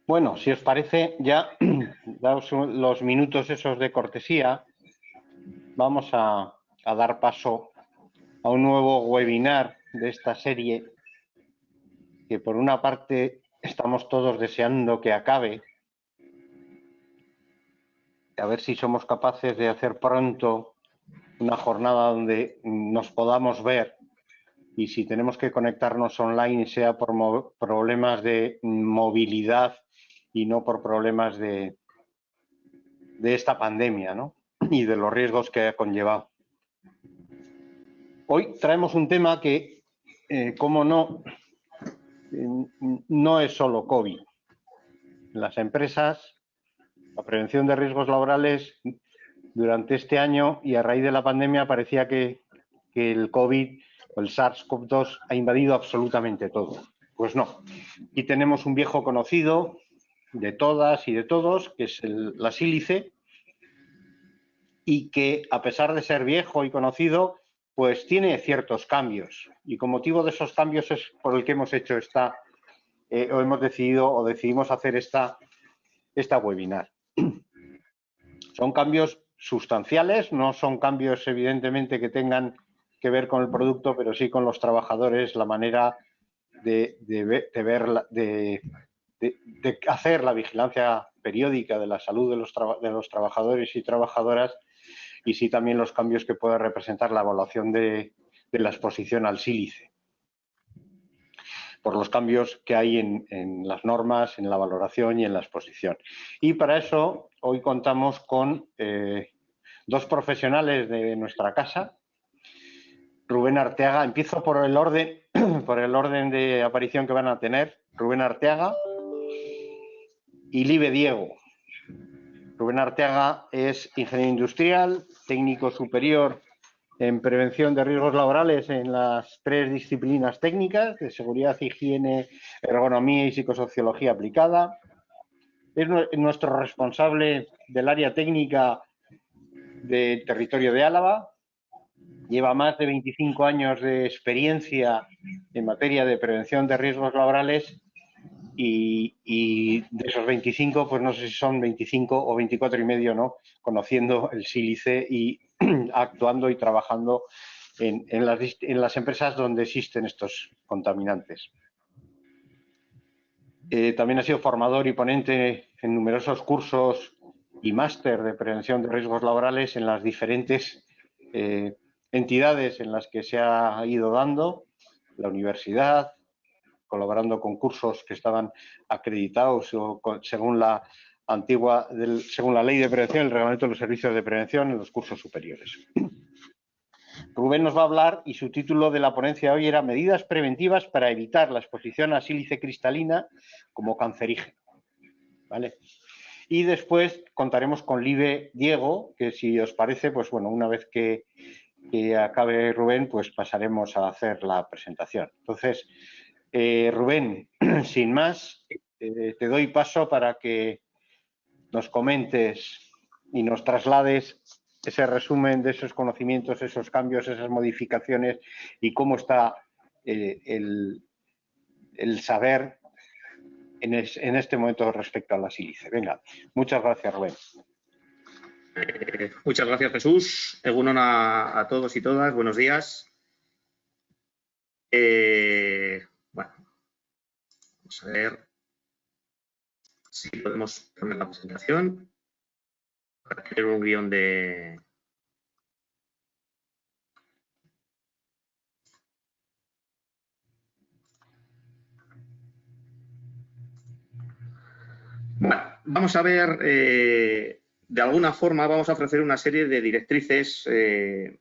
Bueno, si os parece, ya daos los minutos esos de cortesía, vamos a dar paso a un nuevo webinar de esta serie que por una parte estamos todos deseando que acabe, a ver si somos capaces de hacer pronto una jornada donde nos podamos ver, y si tenemos que conectarnos online sea por problemas de movilidad y no por problemas de esta pandemia, ¿no? Y de los riesgos que ha conllevado. Hoy traemos un tema que, como no, no es solo COVID. En las empresas, la prevención de riesgos laborales durante este año y a raíz de la pandemia parecía que el COVID o el SARS-CoV-2 ha invadido absolutamente todo. Pues no. Y tenemos un viejo conocido de todas y de todos, que es la sílice, y que a pesar de ser viejo y conocido, pues tiene ciertos cambios. Y con motivo de esos cambios es por el que hemos hecho o hemos decidido o decidimos hacer esta webinar. Son cambios sustanciales, no son cambios evidentemente que tengan que ver con el producto, pero sí con los trabajadores, la manera de hacer la vigilancia periódica de la salud de los trabajadores y trabajadoras, y sí también los cambios que puede representar la evaluación de la exposición al sílice, por los cambios que hay en las normas, en la valoración y en la exposición. Y para eso hoy contamos con dos profesionales de nuestra casa. Rubén Arteaga, empiezo por el orden de aparición que van a tener. Rubén Arteaga y Libe Diego. Rubén Arteaga es ingeniero industrial, técnico superior en prevención de riesgos laborales en las 3 disciplinas técnicas de seguridad, higiene, ergonomía y psicosociología aplicada. Es nuestro responsable del área técnica del territorio de Álava. Lleva más de 25 años de experiencia en materia de prevención de riesgos laborales y de esos 25, pues no sé si son 25 o 24 y medio, ¿no? Conociendo el sílice y actuando y trabajando en las empresas donde existen estos contaminantes. También ha sido formador y ponente en numerosos cursos y máster de prevención de riesgos laborales en las diferentes entidades en las que se ha ido dando, la universidad, colaborando con cursos que estaban acreditados o según la ley de prevención, el reglamento de los servicios de prevención en los cursos superiores. Rubén nos va a hablar, y su título de la ponencia hoy era Medidas preventivas para evitar la exposición a sílice cristalina como cancerígeno. ¿Vale? Y después contaremos con Libe Diego, que si os parece, pues bueno, una vez que acabe Rubén, pues pasaremos a hacer la presentación. Entonces, Rubén, sin más, te doy paso para que nos comentes y nos traslades ese resumen de esos conocimientos, esos cambios, esas modificaciones y cómo está el saber en este momento respecto a la sílice. Venga, muchas gracias, Rubén. Muchas gracias, Jesús. Egunon a todos y todas. Buenos días. Bueno, vamos a ver si podemos poner la presentación para tener un guión de... Bueno, vamos a ver, de alguna forma vamos a ofrecer una serie de directrices que,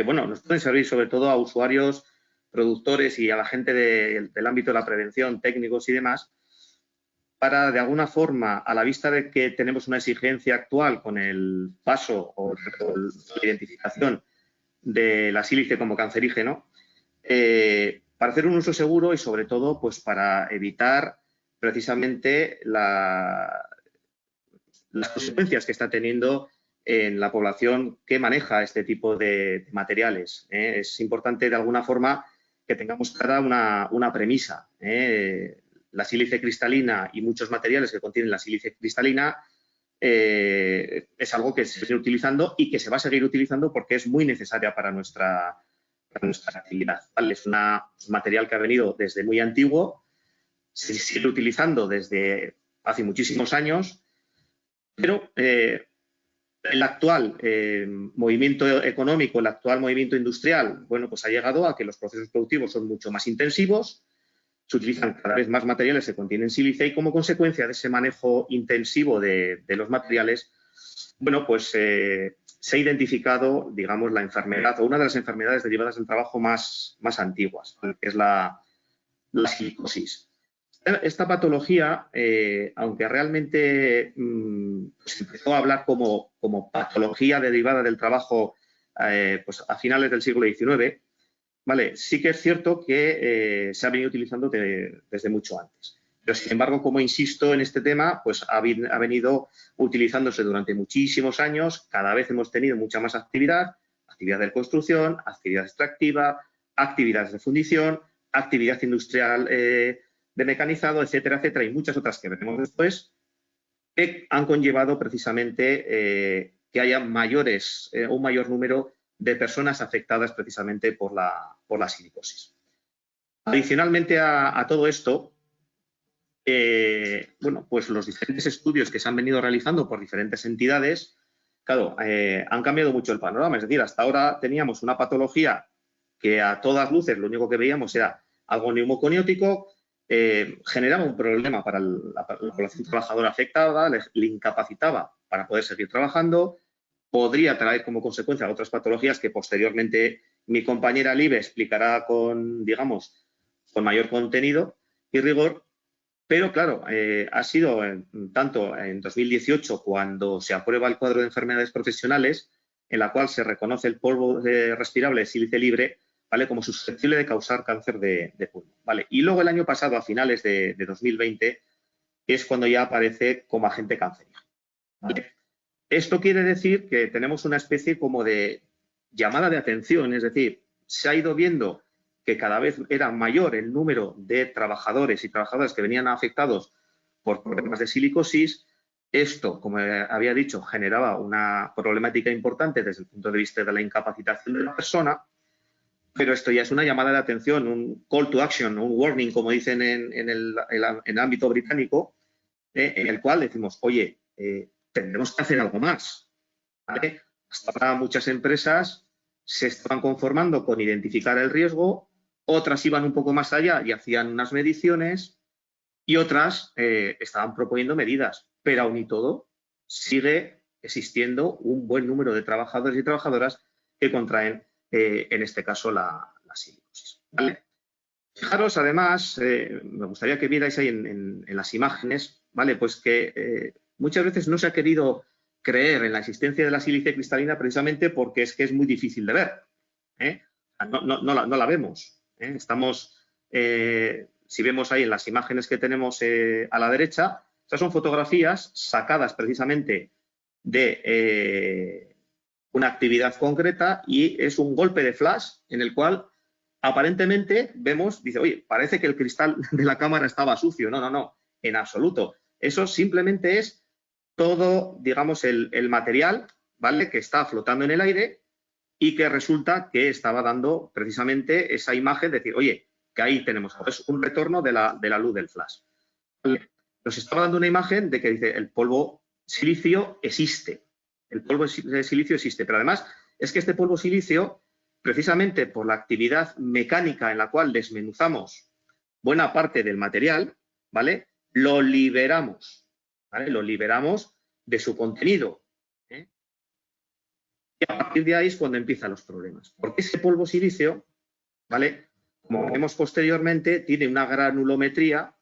bueno, nos pueden servir sobre todo a usuarios, productores y a la gente del ámbito de la prevención, técnicos y demás, para, de alguna forma, a la vista de que tenemos una exigencia actual con el paso o la identificación de la sílice como cancerígeno, para hacer un uso seguro y, sobre todo, pues para evitar precisamente las consecuencias que está teniendo en la población que maneja este tipo de materiales. Es importante, de alguna forma, que tengamos clara una premisa. la sílice cristalina y muchos materiales que contienen la sílice cristalina es algo que se sigue utilizando y que se va a seguir utilizando porque es muy necesaria para nuestra actividad, ¿vale? Es un material que ha venido desde muy antiguo, se sigue utilizando desde hace muchísimos años, pero el actual movimiento económico, el actual movimiento industrial, bueno, pues ha llegado a que los procesos productivos son mucho más intensivos, se utilizan cada vez más materiales que contienen sílice y como consecuencia de ese manejo intensivo de los materiales, bueno, pues se ha identificado, digamos, la enfermedad o una de las enfermedades derivadas del trabajo más antiguas, que es la silicosis. Esta patología, aunque realmente se empezó a hablar como patología derivada del trabajo pues a finales del siglo XIX, ¿vale? Sí que es cierto que se ha venido utilizando desde mucho antes. Pero, sin embargo, como insisto en este tema, pues ha venido utilizándose durante muchísimos años. Cada vez hemos tenido mucha más actividad de construcción, actividad extractiva, actividades de fundición, actividad industrial de mecanizado, etcétera, etcétera, y muchas otras que veremos después, que han conllevado precisamente que haya un mayor número de personas afectadas precisamente por la silicosis. Adicionalmente a todo esto, bueno, pues los diferentes estudios que se han venido realizando por diferentes entidades, claro, han cambiado mucho el panorama. Es decir, hasta ahora teníamos una patología que a todas luces lo único que veíamos era algo neumoconiótico, generaba un problema para la población trabajadora afectada, le incapacitaba para poder seguir trabajando, podría traer como consecuencia otras patologías que posteriormente mi compañera Libe explicará con mayor contenido y rigor, pero claro, ha sido tanto en 2018 cuando se aprueba el cuadro de enfermedades profesionales en la cual se reconoce el polvo respirable de sílice libre, ¿vale?, como susceptible de causar cáncer de pulmón, ¿vale? Y luego el año pasado, a finales de 2020, es cuando ya aparece como agente cancerígeno, ¿vale? Esto quiere decir que tenemos una especie como de llamada de atención, es decir, se ha ido viendo que cada vez era mayor el número de trabajadores y trabajadoras que venían afectados por problemas de silicosis. Esto, como había dicho, generaba una problemática importante desde el punto de vista de la incapacitación de la persona, pero esto ya es una llamada de atención, un call to action, un warning, como dicen en el ámbito británico, en el cual decimos, oye, tendremos que hacer algo más, ¿vale? Hasta ahora muchas empresas se estaban conformando con identificar el riesgo, otras iban un poco más allá y hacían unas mediciones y otras estaban proponiendo medidas, pero aún y todo sigue existiendo un buen número de trabajadores y trabajadoras que contraen, en este caso, la silicosis, ¿vale? Fijaros, además, me gustaría que vierais ahí en las imágenes, ¿vale? Pues que muchas veces no se ha querido creer en la existencia de la sílice cristalina precisamente porque es que es muy difícil de ver, ¿eh? No la vemos, ¿eh? Estamos, si vemos ahí en las imágenes que tenemos a la derecha, estas son fotografías sacadas precisamente de una actividad concreta y es un golpe de flash en el cual aparentemente vemos, dice, oye, parece que el cristal de la cámara estaba sucio. No, en absoluto. Eso simplemente es todo, digamos, el material, ¿vale?, que está flotando en el aire y que resulta que estaba dando precisamente esa imagen de decir, oye, que ahí tenemos es un retorno de la luz del flash. ¿Vale? Nos estaba dando una imagen de que dice, el polvo silicio existe. El polvo de silicio existe, pero además es que este polvo silicio, precisamente por la actividad mecánica en la cual desmenuzamos buena parte del material, ¿vale?, lo liberamos, ¿vale? Lo liberamos de su contenido, ¿eh? Y a partir de ahí es cuando empiezan los problemas. Porque ese polvo silicio, ¿vale?, como vemos posteriormente, tiene una granulometría,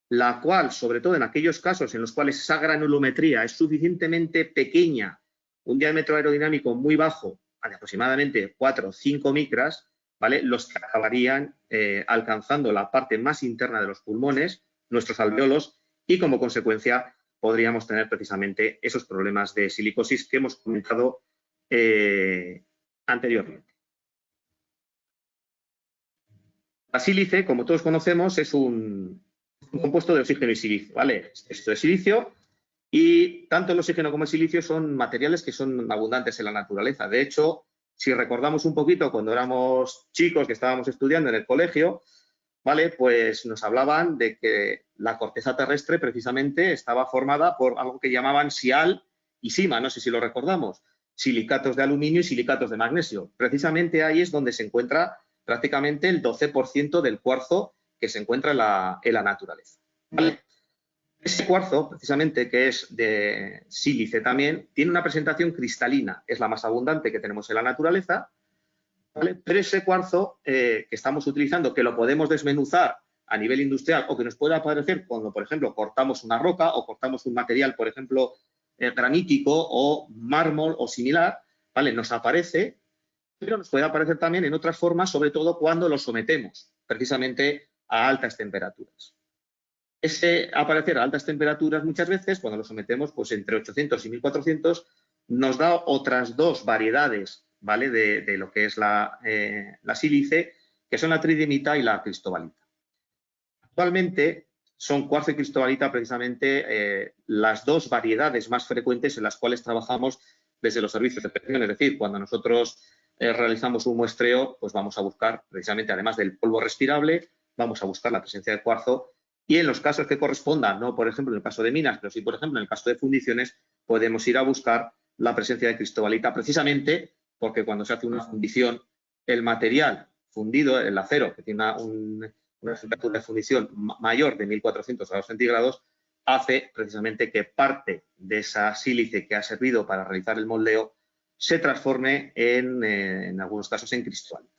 la cual, sobre todo en aquellos casos en los cuales esa granulometría es suficientemente pequeña, un diámetro aerodinámico muy bajo, de aproximadamente 4 o 5 micras, ¿vale?, los que acabarían alcanzando la parte más interna de los pulmones, nuestros alveolos, y como consecuencia podríamos tener precisamente esos problemas de silicosis que hemos comentado anteriormente. La sílice, como todos conocemos, es un un compuesto de oxígeno y silicio, ¿vale? Esto es silicio y tanto el oxígeno como el silicio son materiales que son abundantes en la naturaleza. De hecho, si recordamos un poquito cuando éramos chicos que estábamos estudiando en el colegio, ¿vale? Pues nos hablaban de que la corteza terrestre precisamente estaba formada por algo que llamaban sial y sima, no sé si lo recordamos, silicatos de aluminio y silicatos de magnesio. Precisamente ahí es donde se encuentra prácticamente el 12% del cuarzo que se encuentra en la naturaleza, ¿vale? Ese cuarzo, precisamente, que es de sílice también, tiene una presentación cristalina, es la más abundante que tenemos en la naturaleza, ¿vale? Pero ese cuarzo que estamos utilizando, que lo podemos desmenuzar a nivel industrial o que nos puede aparecer cuando, por ejemplo, cortamos una roca o cortamos un material, por ejemplo, granítico o mármol o similar, ¿vale? Nos aparece, pero nos puede aparecer también en otras formas, sobre todo cuando lo sometemos precisamente a altas temperaturas. Ese aparecer a altas temperaturas muchas veces, cuando lo sometemos pues entre 800 y 1400, nos da otras dos variedades, ¿vale? De lo que es la sílice, que son la tridimita y la cristobalita. Actualmente son cuarzo y cristobalita precisamente las dos variedades más frecuentes en las cuales trabajamos desde los servicios de inspección. Es decir, cuando nosotros realizamos un muestreo, pues vamos a buscar precisamente, además del polvo respirable, vamos a buscar la presencia de cuarzo. Y en los casos que correspondan, no por ejemplo en el caso de minas, pero sí por ejemplo en el caso de fundiciones, podemos ir a buscar la presencia de cristobalita, precisamente porque cuando se hace una fundición, el material fundido, el acero, que tiene una temperatura de fundición mayor de 1400 grados centígrados, hace precisamente que parte de esa sílice que ha servido para realizar el moldeo se transforme en algunos casos en cristobalita,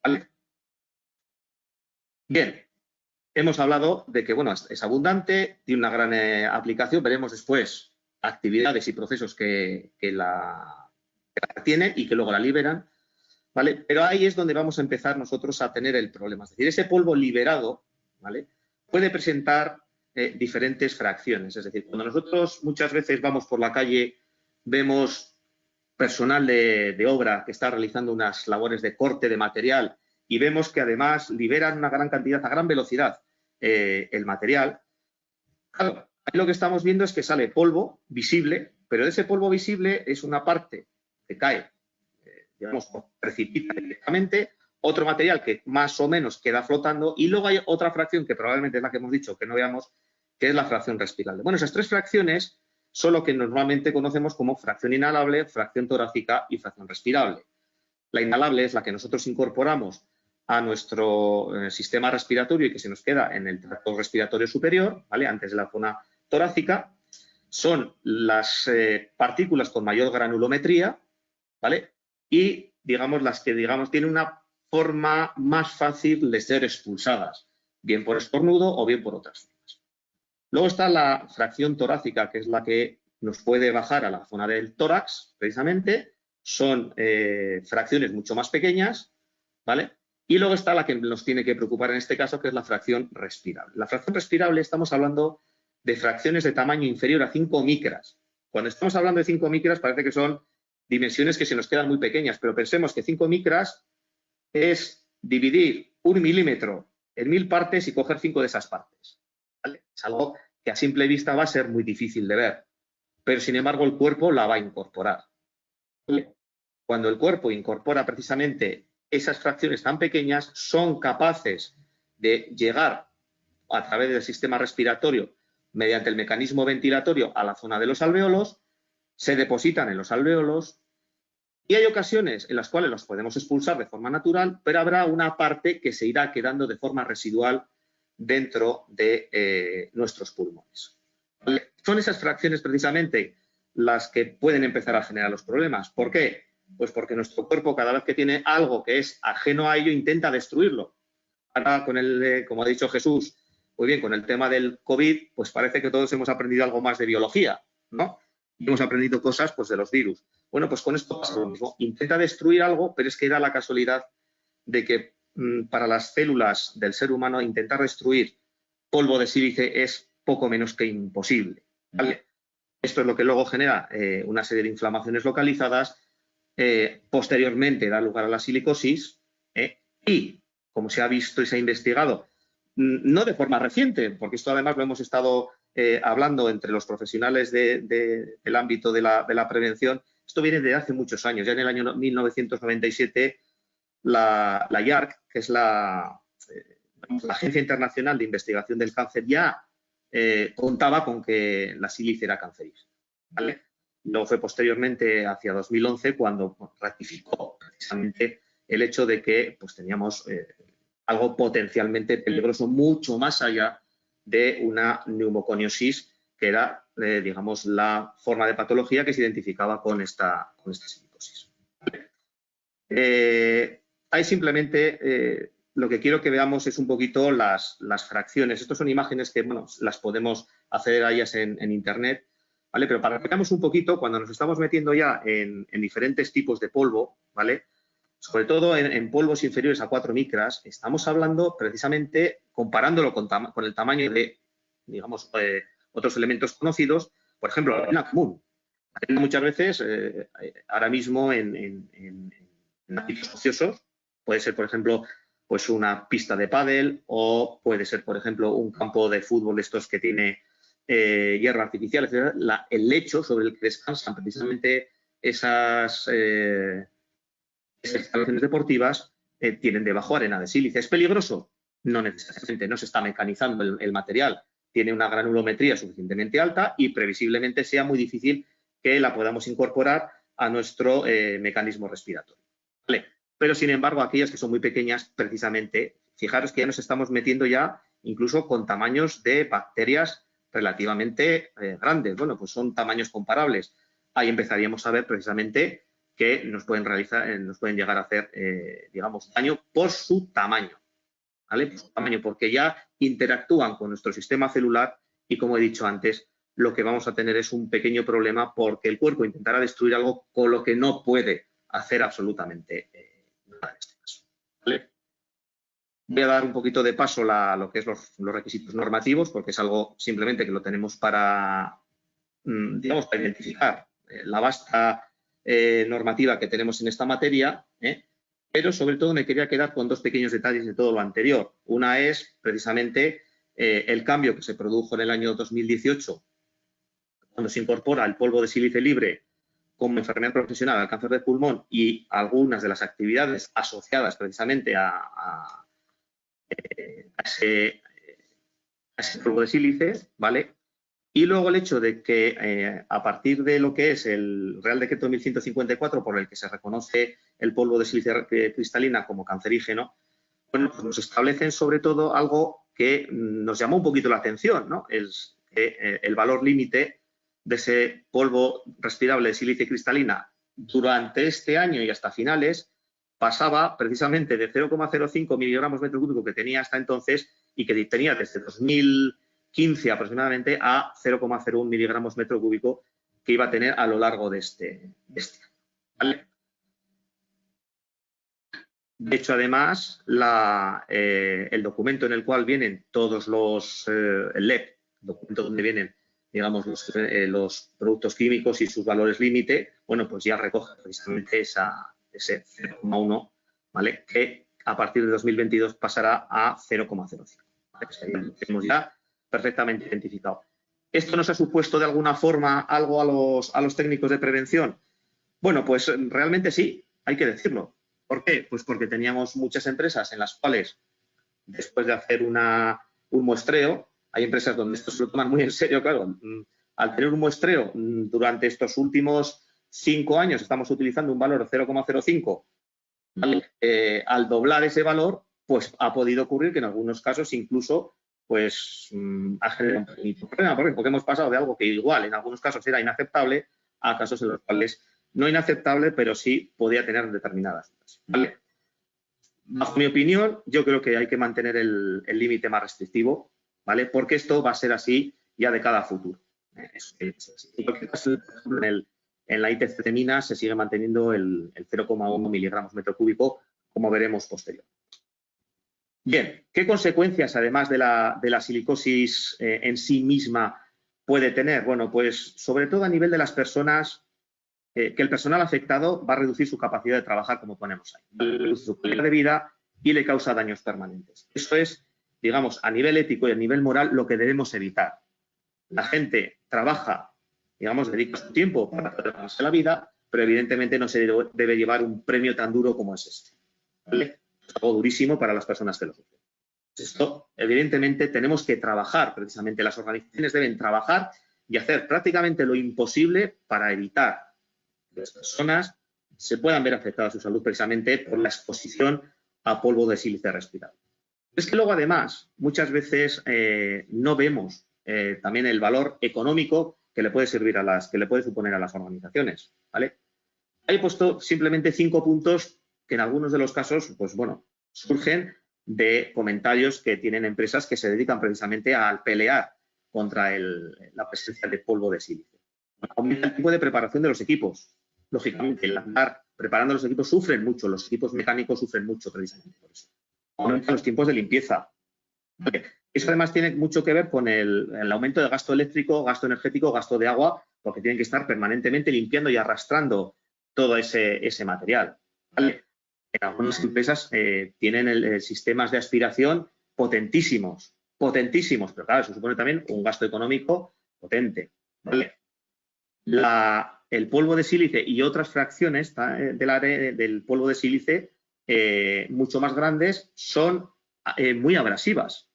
¿vale? Bien. Hemos hablado de que, bueno, es abundante, tiene una gran aplicación. Veremos después actividades y procesos que la tienen y que luego la liberan, ¿vale? Pero ahí es donde vamos a empezar nosotros a tener el problema. Es decir, ese polvo liberado, ¿vale? Puede presentar diferentes fracciones. Es decir, cuando nosotros muchas veces vamos por la calle, vemos personal de obra que está realizando unas labores de corte de material y vemos que además liberan una gran cantidad, a gran velocidad, el material. Claro, ahí lo que estamos viendo es que sale polvo visible, pero de ese polvo visible es una parte que cae, digamos, precipita directamente, otro material que más o menos queda flotando y luego hay otra fracción que probablemente es la que hemos dicho que no veamos, que es la fracción respirable. Bueno, esas tres fracciones son lo que normalmente conocemos como fracción inhalable, fracción torácica y fracción respirable. La inhalable es la que nosotros incorporamos a nuestro sistema respiratorio y que se nos queda en el tracto respiratorio superior, ¿vale? Antes de la zona torácica. Son las partículas con mayor granulometría, ¿vale? Y, digamos, las que, digamos, tienen una forma más fácil de ser expulsadas, bien por estornudo o bien por otras formas. Luego está la fracción torácica, que es la que nos puede bajar a la zona del tórax, precisamente. Son fracciones mucho más pequeñas, ¿vale? Y luego está la que nos tiene que preocupar en este caso, que es la fracción respirable. La fracción respirable estamos hablando de fracciones de tamaño inferior a 5 micras. Cuando estamos hablando de 5 micras parece que son dimensiones que se nos quedan muy pequeñas, pero pensemos que 5 micras es dividir 1 milímetro en 1000 partes y coger 5 de esas partes, ¿vale? Es algo que a simple vista va a ser muy difícil de ver, pero sin embargo el cuerpo la va a incorporar, ¿vale? Cuando el cuerpo incorpora precisamente esas fracciones tan pequeñas, son capaces de llegar a través del sistema respiratorio mediante el mecanismo ventilatorio a la zona de los alvéolos, se depositan en los alvéolos y hay ocasiones en las cuales los podemos expulsar de forma natural, pero habrá una parte que se irá quedando de forma residual dentro de nuestros pulmones. Son esas fracciones precisamente las que pueden empezar a generar los problemas. ¿Por qué? Pues porque nuestro cuerpo, cada vez que tiene algo que es ajeno a ello, intenta destruirlo. Ahora, con como ha dicho Jesús, muy bien, con el tema del COVID, pues parece que todos hemos aprendido algo más de biología, ¿no? Y hemos aprendido cosas, pues, de los virus. Bueno, pues con esto pasa lo mismo. Intenta destruir algo, pero es que da la casualidad de que para las células del ser humano intentar destruir polvo de sílice es poco menos que imposible, ¿vale? Esto es lo que luego genera una serie de inflamaciones localizadas. Posteriormente da lugar a la silicosis y, como se ha visto y se ha investigado, no de forma reciente, porque esto además lo hemos estado hablando entre los profesionales del ámbito de la prevención. Esto viene de hace muchos años. Ya en el año 1997 la IARC, que es la Agencia Internacional de Investigación del Cáncer, ya contaba con que la sílice era cancerígena, ¿vale? Luego fue posteriormente, hacia 2011, cuando ratificó precisamente el hecho de que pues, teníamos algo potencialmente peligroso, mucho más allá de una neumoconiosis, que era, digamos, la forma de patología que se identificaba con esta silicosis. Hay simplemente, lo que quiero que veamos es un poquito las fracciones. Estas son imágenes que, bueno, las podemos acceder a ellas en Internet, ¿vale? Pero para que veamos un poquito, cuando nos estamos metiendo ya en diferentes tipos de polvo, ¿vale? Sobre todo en polvos inferiores a 4 micras, estamos hablando precisamente, comparándolo con el tamaño de, digamos, otros elementos conocidos, por ejemplo, la arena común. La arena muchas veces, ahora mismo en ámbitos ociosos, puede ser, por ejemplo, pues una pista de pádel, o puede ser, por ejemplo, un campo de fútbol de estos que tiene hierro artificial, etc. El lecho sobre el que descansan precisamente esas instalaciones deportivas tienen debajo arena de sílice. ¿Es peligroso? No necesariamente, no se está mecanizando el material. Tiene una granulometría suficientemente alta y previsiblemente sea muy difícil que la podamos incorporar a nuestro mecanismo respiratorio. ¿Vale? Pero, sin embargo, aquellas que son muy pequeñas, precisamente, fijaros que ya nos estamos metiendo ya incluso con tamaños de bacterias relativamente grandes. Bueno, pues son tamaños comparables. Ahí empezaríamos a ver precisamente que nos pueden llegar a hacer, digamos, daño por su tamaño, ¿vale? Por su tamaño, porque ya interactúan con nuestro sistema celular y, como he dicho antes, lo que vamos a tener es un pequeño problema porque el cuerpo intentará destruir algo con lo que no puede hacer absolutamente nada en este caso, ¿vale? Voy a dar un poquito de paso lo que es los requisitos normativos, porque es algo simplemente que lo tenemos para, digamos, para identificar la vasta normativa que tenemos en esta materia, pero sobre todo me quería quedar con dos pequeños detalles de todo lo anterior. Una es precisamente el cambio que se produjo en el año 2018 cuando se incorpora el polvo de sílice libre como enfermedad profesional al cáncer de pulmón y algunas de las actividades asociadas precisamente a ese polvo de sílice, ¿vale? Y luego el hecho de que a partir de lo que es el Real Decreto 1154, por el que se reconoce el polvo de sílice cristalina como cancerígeno, bueno, pues nos establecen sobre todo algo que nos llamó un poquito la atención, ¿no? Es que el valor límite de ese polvo respirable de sílice cristalina durante este año y hasta finales pasaba precisamente de 0,05 miligramos metro cúbico que tenía hasta entonces y que tenía desde 2015 aproximadamente a 0,01 miligramos metro cúbico que iba a tener a lo largo de este año, ¿vale? De hecho, además, el documento en el cual vienen todos los, el LEP, documento donde vienen, digamos, los productos químicos y sus valores límite, bueno, pues ya recoge precisamente ese 0,1, ¿vale? Que a partir de 2022 pasará a 0,05. ¿Vale? Lo tenemos ya perfectamente identificado. ¿Esto nos ha supuesto de alguna forma algo a los técnicos de prevención? Bueno, pues realmente sí, hay que decirlo. ¿Por qué? Pues porque teníamos muchas empresas en las cuales, después de hacer un muestreo, hay empresas donde esto se lo toman muy en serio, claro. Al tener un muestreo durante estos últimos 5 años estamos utilizando un valor de 0,05, ¿vale? Al doblar ese valor, pues ha podido ocurrir que en algunos casos incluso pues ha generado un problema. ¿Por qué? Porque hemos pasado de algo que igual en algunos casos era inaceptable a casos en los cuales no inaceptable, pero sí podía tener determinadas dudas, ¿vale? Bajo mi opinión, yo creo que hay que mantener el límite más restrictivo, ¿vale? Porque esto va a ser así ya de cada futuro. En cualquier caso, en la ITC de minas se sigue manteniendo el 0,1 miligramos metro cúbico, como veremos posterior. Bien, ¿qué consecuencias, además de la silicosis en sí misma, puede tener? Bueno, pues sobre todo a nivel de las personas, que el personal afectado va a reducir su capacidad de trabajar, como ponemos ahí, va a reducir su calidad de vida y le causa daños permanentes. Eso es, digamos, a nivel ético y a nivel moral, lo que debemos evitar. La gente trabaja, digamos, dedica su tiempo para poder ganarse la vida, pero evidentemente no se debe llevar un premio tan duro como es este. ¿Vale? Es algo durísimo para las personas que lo sufren. Esto, evidentemente, tenemos que trabajar, precisamente las organizaciones deben trabajar y hacer prácticamente lo imposible para evitar que las personas se puedan ver afectadas su salud precisamente por la exposición a polvo de sílice respirado. Es que luego, además, muchas veces no vemos también el valor económico que le puede servir que le puede suponer a las organizaciones, ¿vale? He puesto simplemente 5 puntos que en algunos de los casos, pues bueno, surgen de comentarios que tienen empresas que se dedican precisamente a pelear contra la presencia de polvo de sílice. Aumenta el tiempo de preparación de los equipos. Lógicamente, el andar preparando los equipos sufren mucho, los equipos mecánicos sufren mucho precisamente por eso. Aumenta los tiempos de limpieza. Eso además tiene mucho que ver con el aumento de gasto eléctrico, gasto energético, gasto de agua, porque tienen que estar permanentemente limpiando y arrastrando todo ese material. ¿Vale? En algunas empresas tienen sistemas de aspiración potentísimos, pero claro, eso supone también un gasto económico potente. ¿Vale? El polvo de sílice y otras fracciones del polvo de sílice mucho más grandes son muy abrasivas,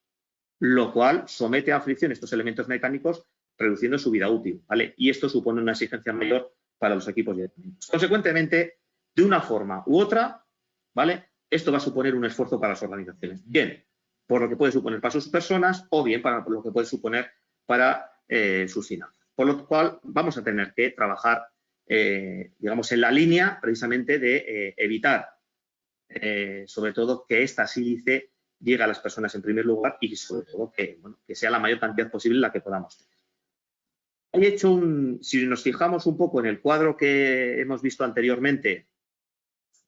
lo cual somete a fricción estos elementos mecánicos, reduciendo su vida útil, ¿vale? Y esto supone una exigencia mayor para los equipos y equipamientos. Consecuentemente, de una forma u otra, ¿vale? Esto va a suponer un esfuerzo para las organizaciones. Bien, por lo que puede suponer para sus personas o bien para lo que puede suponer para sus finanzas. Por lo cual, vamos a tener que trabajar, digamos, en la línea precisamente de evitar, sobre todo, que esta sílice llegue a las personas en primer lugar y, sobre todo, que sea la mayor cantidad posible la que podamos tener. He hecho si nos fijamos un poco en el cuadro que hemos visto anteriormente,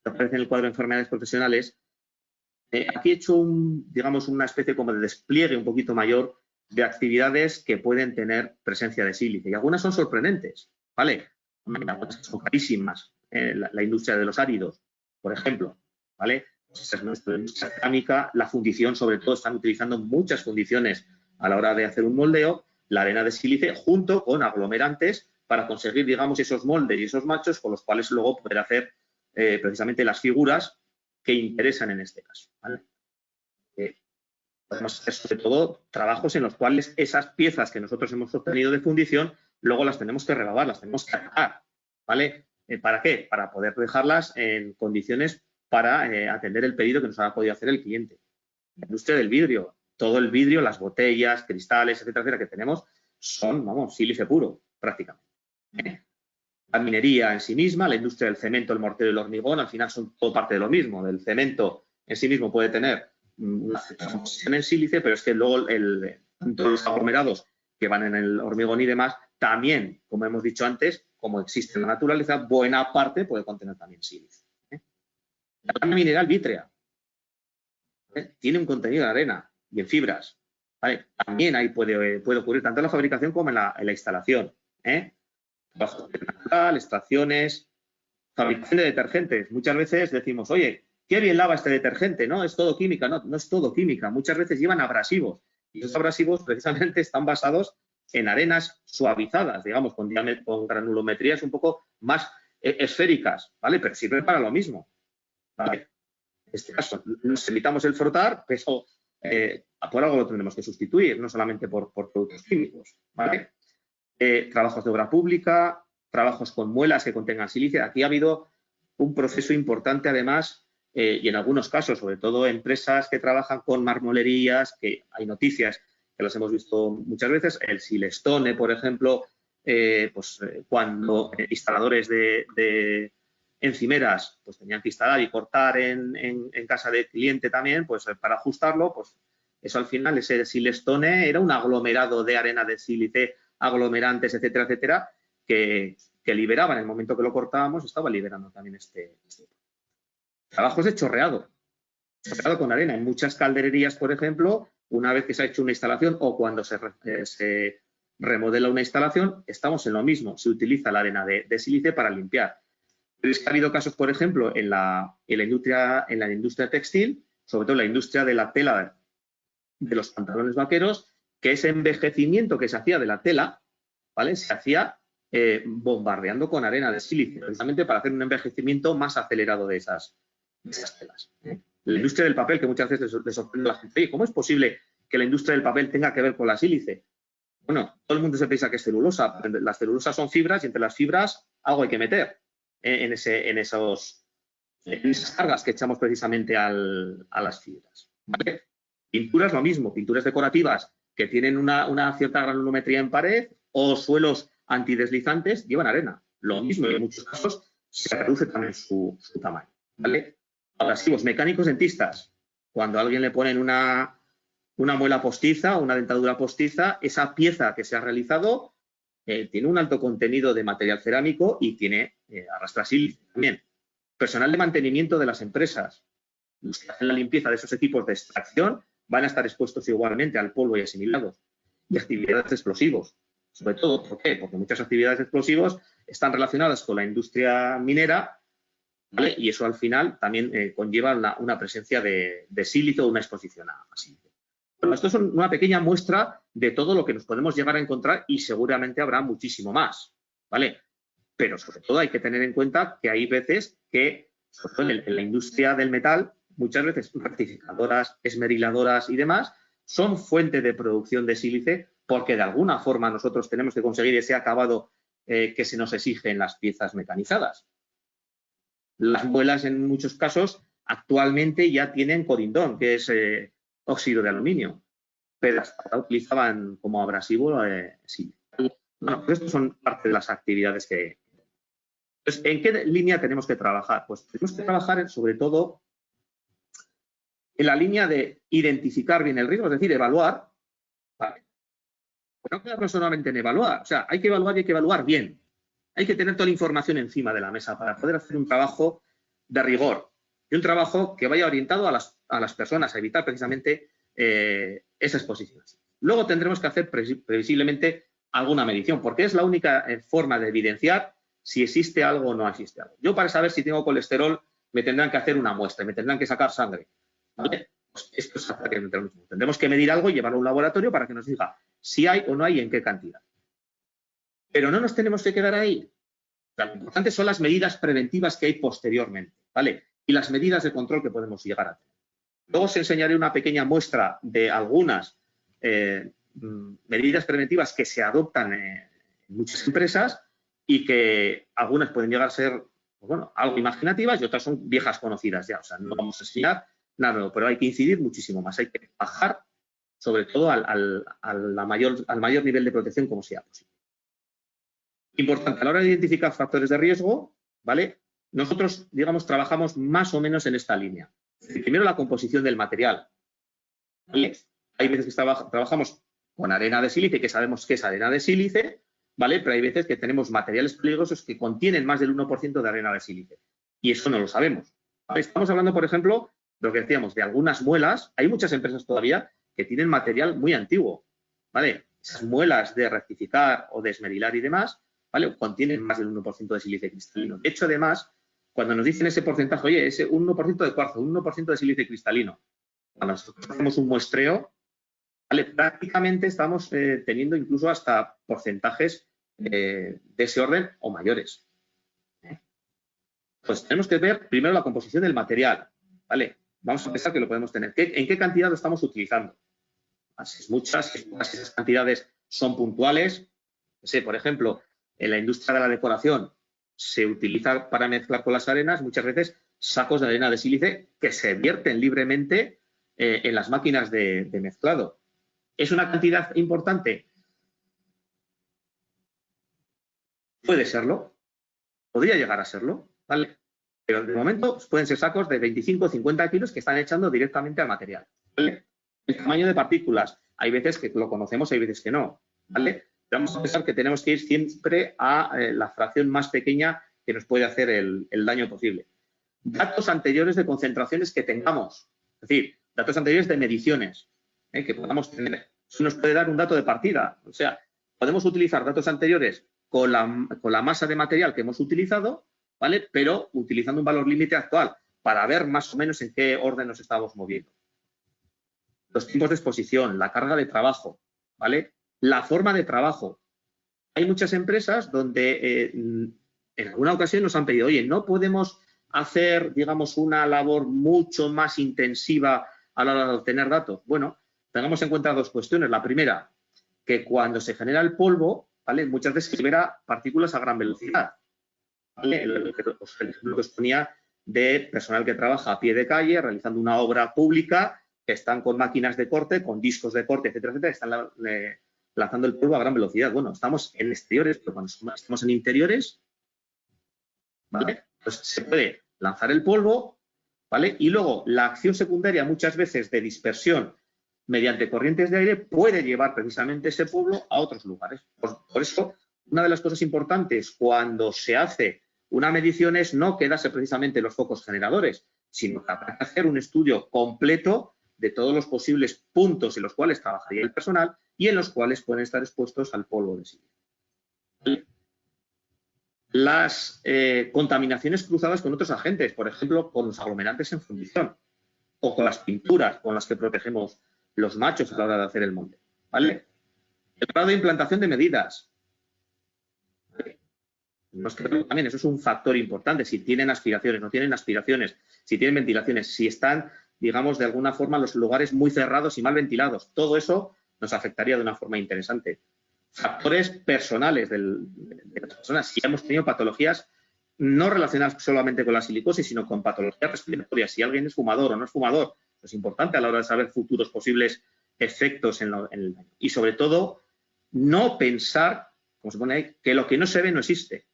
que aparece en el cuadro de enfermedades profesionales, aquí he hecho digamos, una especie como de despliegue un poquito mayor de actividades que pueden tener presencia de sílice. Y algunas son sorprendentes, ¿vale? Algunas son carísimas. La industria de los áridos, por ejemplo, ¿vale? Pues esa es nuestra industria cerámica. La fundición, sobre todo, están utilizando muchas fundiciones a la hora de hacer un moldeo. La arena de sílice junto con aglomerantes para conseguir, digamos, esos moldes y esos machos con los cuales luego poder hacer precisamente las figuras que interesan en este caso, ¿vale? Podemos hacer sobre todo trabajos en los cuales esas piezas que nosotros hemos obtenido de fundición luego las tenemos que regrabar, las tenemos que atacar, ¿vale? ¿Para qué? Para poder dejarlas en condiciones para atender el pedido que nos ha podido hacer el cliente. La industria del vidrio, todo el vidrio, las botellas, cristales, etcétera, que tenemos son, vamos, sílice puro, prácticamente. La minería en sí misma, la industria del cemento, el mortero y el hormigón, al final son todo parte de lo mismo. El cemento en sí mismo puede tener una composición en sílice, pero es que luego tanto los aglomerados que van en el hormigón y demás, también, como hemos dicho antes, como existe en la naturaleza, buena parte puede contener también sílice. La lana mineral vítrea tiene un contenido de arena y en fibras. ¿Vale? También ahí puede ocurrir tanto en la fabricación como en la instalación. Trabajo natural, extracciones, fabricación de detergentes. Muchas veces decimos, oye, qué bien lava este detergente, ¿no? Es todo química. No, no es todo química. Muchas veces llevan abrasivos. Y esos abrasivos precisamente están basados en arenas suavizadas, digamos, con granulometrías un poco más esféricas, ¿vale? Pero sirven para lo mismo, ¿vale? En este caso, nos evitamos el frotar, pero eso por algo lo tendremos que sustituir, no solamente por productos químicos, ¿vale? Trabajos de obra pública, trabajos con muelas que contengan sílice. Aquí ha habido un proceso importante, además, y en algunos casos, sobre todo empresas que trabajan con marmolerías, que hay noticias que las hemos visto muchas veces. El Silestone, por ejemplo, cuando instaladores de encimeras pues tenían que instalar y cortar en casa de cliente también, pues para ajustarlo, pues eso al final, ese Silestone era un aglomerado de arena de sílice, aglomerantes, etcétera, etcétera, que liberaban en el momento que lo cortábamos, estaba liberando también este. Trabajos de chorreado con arena. En muchas caldererías, por ejemplo, una vez que se ha hecho una instalación o cuando se remodela una instalación, estamos en lo mismo. Se utiliza la arena de sílice para limpiar. Pero es que ha habido casos, por ejemplo, en la industria textil, sobre todo en la industria de la tela de los pantalones vaqueros, que ese envejecimiento que se hacía de la tela, ¿vale? Se hacía bombardeando con arena de sílice, precisamente para hacer un envejecimiento más acelerado de esas telas. La industria del papel, que muchas veces le sorprende a la gente, ¿cómo es posible que la industria del papel tenga que ver con la sílice? Bueno, todo el mundo se piensa que es celulosa. Las celulosas son fibras y entre las fibras algo hay que meter en esas cargas que echamos precisamente a las fibras. ¿Vale? Pinturas lo mismo, pinturas decorativas que tienen una cierta granulometría en pared o suelos antideslizantes llevan arena. Lo mismo, y en muchos casos se reduce también su tamaño. ¿Vale? Abrasivos mecánicos dentistas. Cuando a alguien le ponen una muela postiza o una dentadura postiza, esa pieza que se ha realizado tiene un alto contenido de material cerámico y tiene arrastra sílice también. Personal de mantenimiento de las empresas. Los que hacen la limpieza de esos equipos de extracción van a estar expuestos igualmente al polvo y asimilados. Y actividades de explosivos. Sobre todo, ¿por qué? Porque muchas actividades de explosivos están relacionadas con la industria minera, ¿vale? Y eso al final también conlleva una presencia de sílice o una exposición a sílice. Bueno, esto es una pequeña muestra de todo lo que nos podemos llegar a encontrar y seguramente habrá muchísimo más, ¿vale? Pero sobre todo hay que tener en cuenta que hay veces que, sobre todo en la industria del metal, muchas veces rectificadoras, esmeriladoras y demás son fuente de producción de sílice porque de alguna forma nosotros tenemos que conseguir ese acabado que se nos exige en las piezas mecanizadas. Las muelas en muchos casos actualmente ya tienen corindón, que es óxido de aluminio, pero hasta ahora utilizaban como abrasivo sílice. Bueno, pues estas son parte de las actividades que... Entonces, ¿en qué línea tenemos que trabajar? Pues tenemos que trabajar sobre todo en la línea de identificar bien el riesgo, es decir, evaluar. ¿Vale? Pero no quedarnos solamente en evaluar, o sea, hay que evaluar y hay que evaluar bien. Hay que tener toda la información encima de la mesa para poder hacer un trabajo de rigor y un trabajo que vaya orientado a las personas, a evitar precisamente esa exposición. Luego tendremos que hacer previsiblemente alguna medición, porque es la única forma de evidenciar si existe algo o no existe algo. Yo para saber si tengo colesterol me tendrán que hacer una muestra, me tendrán que sacar sangre. ¿Vale? Pues esto es exactamente lo mismo. Tendremos que medir algo y llevarlo a un laboratorio para que nos diga si hay o no hay y en qué cantidad. Pero no nos tenemos que quedar ahí. O sea, lo importante son las medidas preventivas que hay posteriormente, ¿vale? Y las medidas de control que podemos llegar a tener. Luego os enseñaré una pequeña muestra de algunas medidas preventivas que se adoptan en muchas empresas y que algunas pueden llegar a ser, pues bueno, algo imaginativas y otras son viejas conocidas ya. O sea, no vamos a enseñar nada, pero hay que incidir muchísimo más. Hay que bajar, sobre todo, al mayor nivel de protección como sea posible. Importante, a la hora de identificar factores de riesgo, ¿vale? Nosotros, digamos, trabajamos más o menos en esta línea. Primero, la composición del material. ¿Vale? Hay veces que trabajamos con arena de sílice, que sabemos que es arena de sílice, ¿vale? Pero hay veces que tenemos materiales peligrosos que contienen más del 1% de arena de sílice. Y eso no lo sabemos. ¿Vale? Estamos hablando, por ejemplo, de lo que decíamos, de algunas muelas. Hay muchas empresas todavía que tienen material muy antiguo, ¿vale? Esas muelas de rectificar o de esmerilar y demás, ¿vale? Contienen más del 1% de sílice cristalino. De hecho, además, cuando nos dicen ese porcentaje, oye, ese 1% de cuarzo, un 1% de sílice cristalino, cuando nosotros hacemos un muestreo, ¿vale? Prácticamente estamos teniendo incluso hasta porcentajes de ese orden o mayores. Pues tenemos que ver primero la composición del material, ¿vale? Vamos a pensar que lo podemos tener. ¿En qué cantidad lo estamos utilizando? Si es muchas, si esas cantidades son puntuales. No sé, por ejemplo, en la industria de la decoración se utiliza para mezclar con las arenas muchas veces sacos de arena de sílice que se vierten libremente en las máquinas de mezclado. ¿Es una cantidad importante? Puede serlo. Podría llegar a serlo, ¿vale? Pero de momento pueden ser sacos de 25 o 50 kilos que están echando directamente al material, ¿vale? El tamaño de partículas. Hay veces que lo conocemos, hay veces que no, ¿vale? Vamos a pensar que tenemos que ir siempre a la fracción más pequeña que nos puede hacer el daño posible. Datos anteriores de concentraciones que tengamos, es decir, datos anteriores de mediciones que podamos tener. Eso nos puede dar un dato de partida. O sea, podemos utilizar datos anteriores con la masa de material que hemos utilizado, ¿vale? Pero utilizando un valor límite actual para ver más o menos en qué orden nos estamos moviendo. los tiempos de exposición, la carga de trabajo, ¿vale? La forma de trabajo. Hay muchas empresas donde en alguna ocasión nos han pedido, oye, ¿no podemos hacer, digamos, una labor mucho más intensiva a la hora de obtener datos? Bueno, tengamos en cuenta dos cuestiones. La primera, que cuando se genera el polvo, ¿vale? Muchas veces se libera partículas a gran velocidad. ¿Vale? El ejemplo que os ponía de personal que trabaja a pie de calle realizando una obra pública, que están con máquinas de corte, con discos de corte, etcétera, etcétera, están lanzando el polvo a gran velocidad. Bueno, estamos en exteriores, pero cuando estamos en interiores, ¿vale? Pues se puede lanzar el polvo, ¿vale? Y luego la acción secundaria muchas veces de dispersión mediante corrientes de aire puede llevar precisamente ese polvo a otros lugares. Por eso, una de las cosas importantes cuando se hace una medición es no quedarse precisamente en los focos generadores, sino hacer un estudio completo de todos los posibles puntos en los cuales trabajaría el personal y en los cuales pueden estar expuestos al polvo de silicio. Las contaminaciones cruzadas con otros agentes, por ejemplo, con los aglomerantes en fundición o con las pinturas con las que protegemos los machos a la hora de hacer el monte, ¿vale? El grado de implantación de medidas. También eso es un factor importante. Si tienen aspiraciones, no tienen aspiraciones, si tienen ventilaciones, si están, digamos, de alguna forma los lugares muy cerrados y mal ventilados. Todo eso nos afectaría de una forma interesante. Factores personales de las personas. Si hemos tenido patologías no relacionadas solamente con la silicosis, sino con patologías respiratorias. Si alguien es fumador o no es fumador, es importante a la hora de saber futuros posibles efectos en el daño. Y sobre todo, no pensar, como se pone ahí, que lo que no se ve no existe.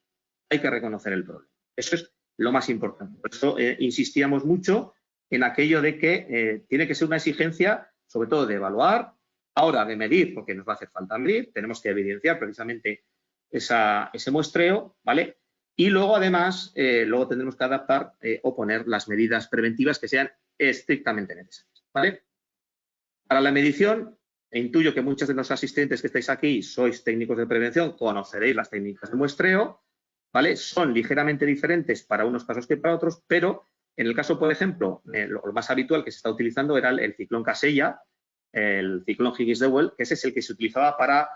Hay que reconocer el problema. Eso es lo más importante. Por eso insistíamos mucho en aquello de que tiene que ser una exigencia, sobre todo de evaluar, ahora de medir, porque nos va a hacer falta medir, tenemos que evidenciar precisamente ese muestreo, ¿vale? Y luego, además, luego tendremos que adaptar o poner las medidas preventivas que sean estrictamente necesarias, ¿vale? Para la medición, intuyo que muchos de los asistentes que estáis aquí sois técnicos de prevención, conoceréis las técnicas de muestreo, ¿vale? Son ligeramente diferentes para unos casos que para otros, pero en el caso, por ejemplo, lo más habitual que se está utilizando era el ciclón Casella, el ciclón Higgins-Dewey, que ese es el que se utilizaba para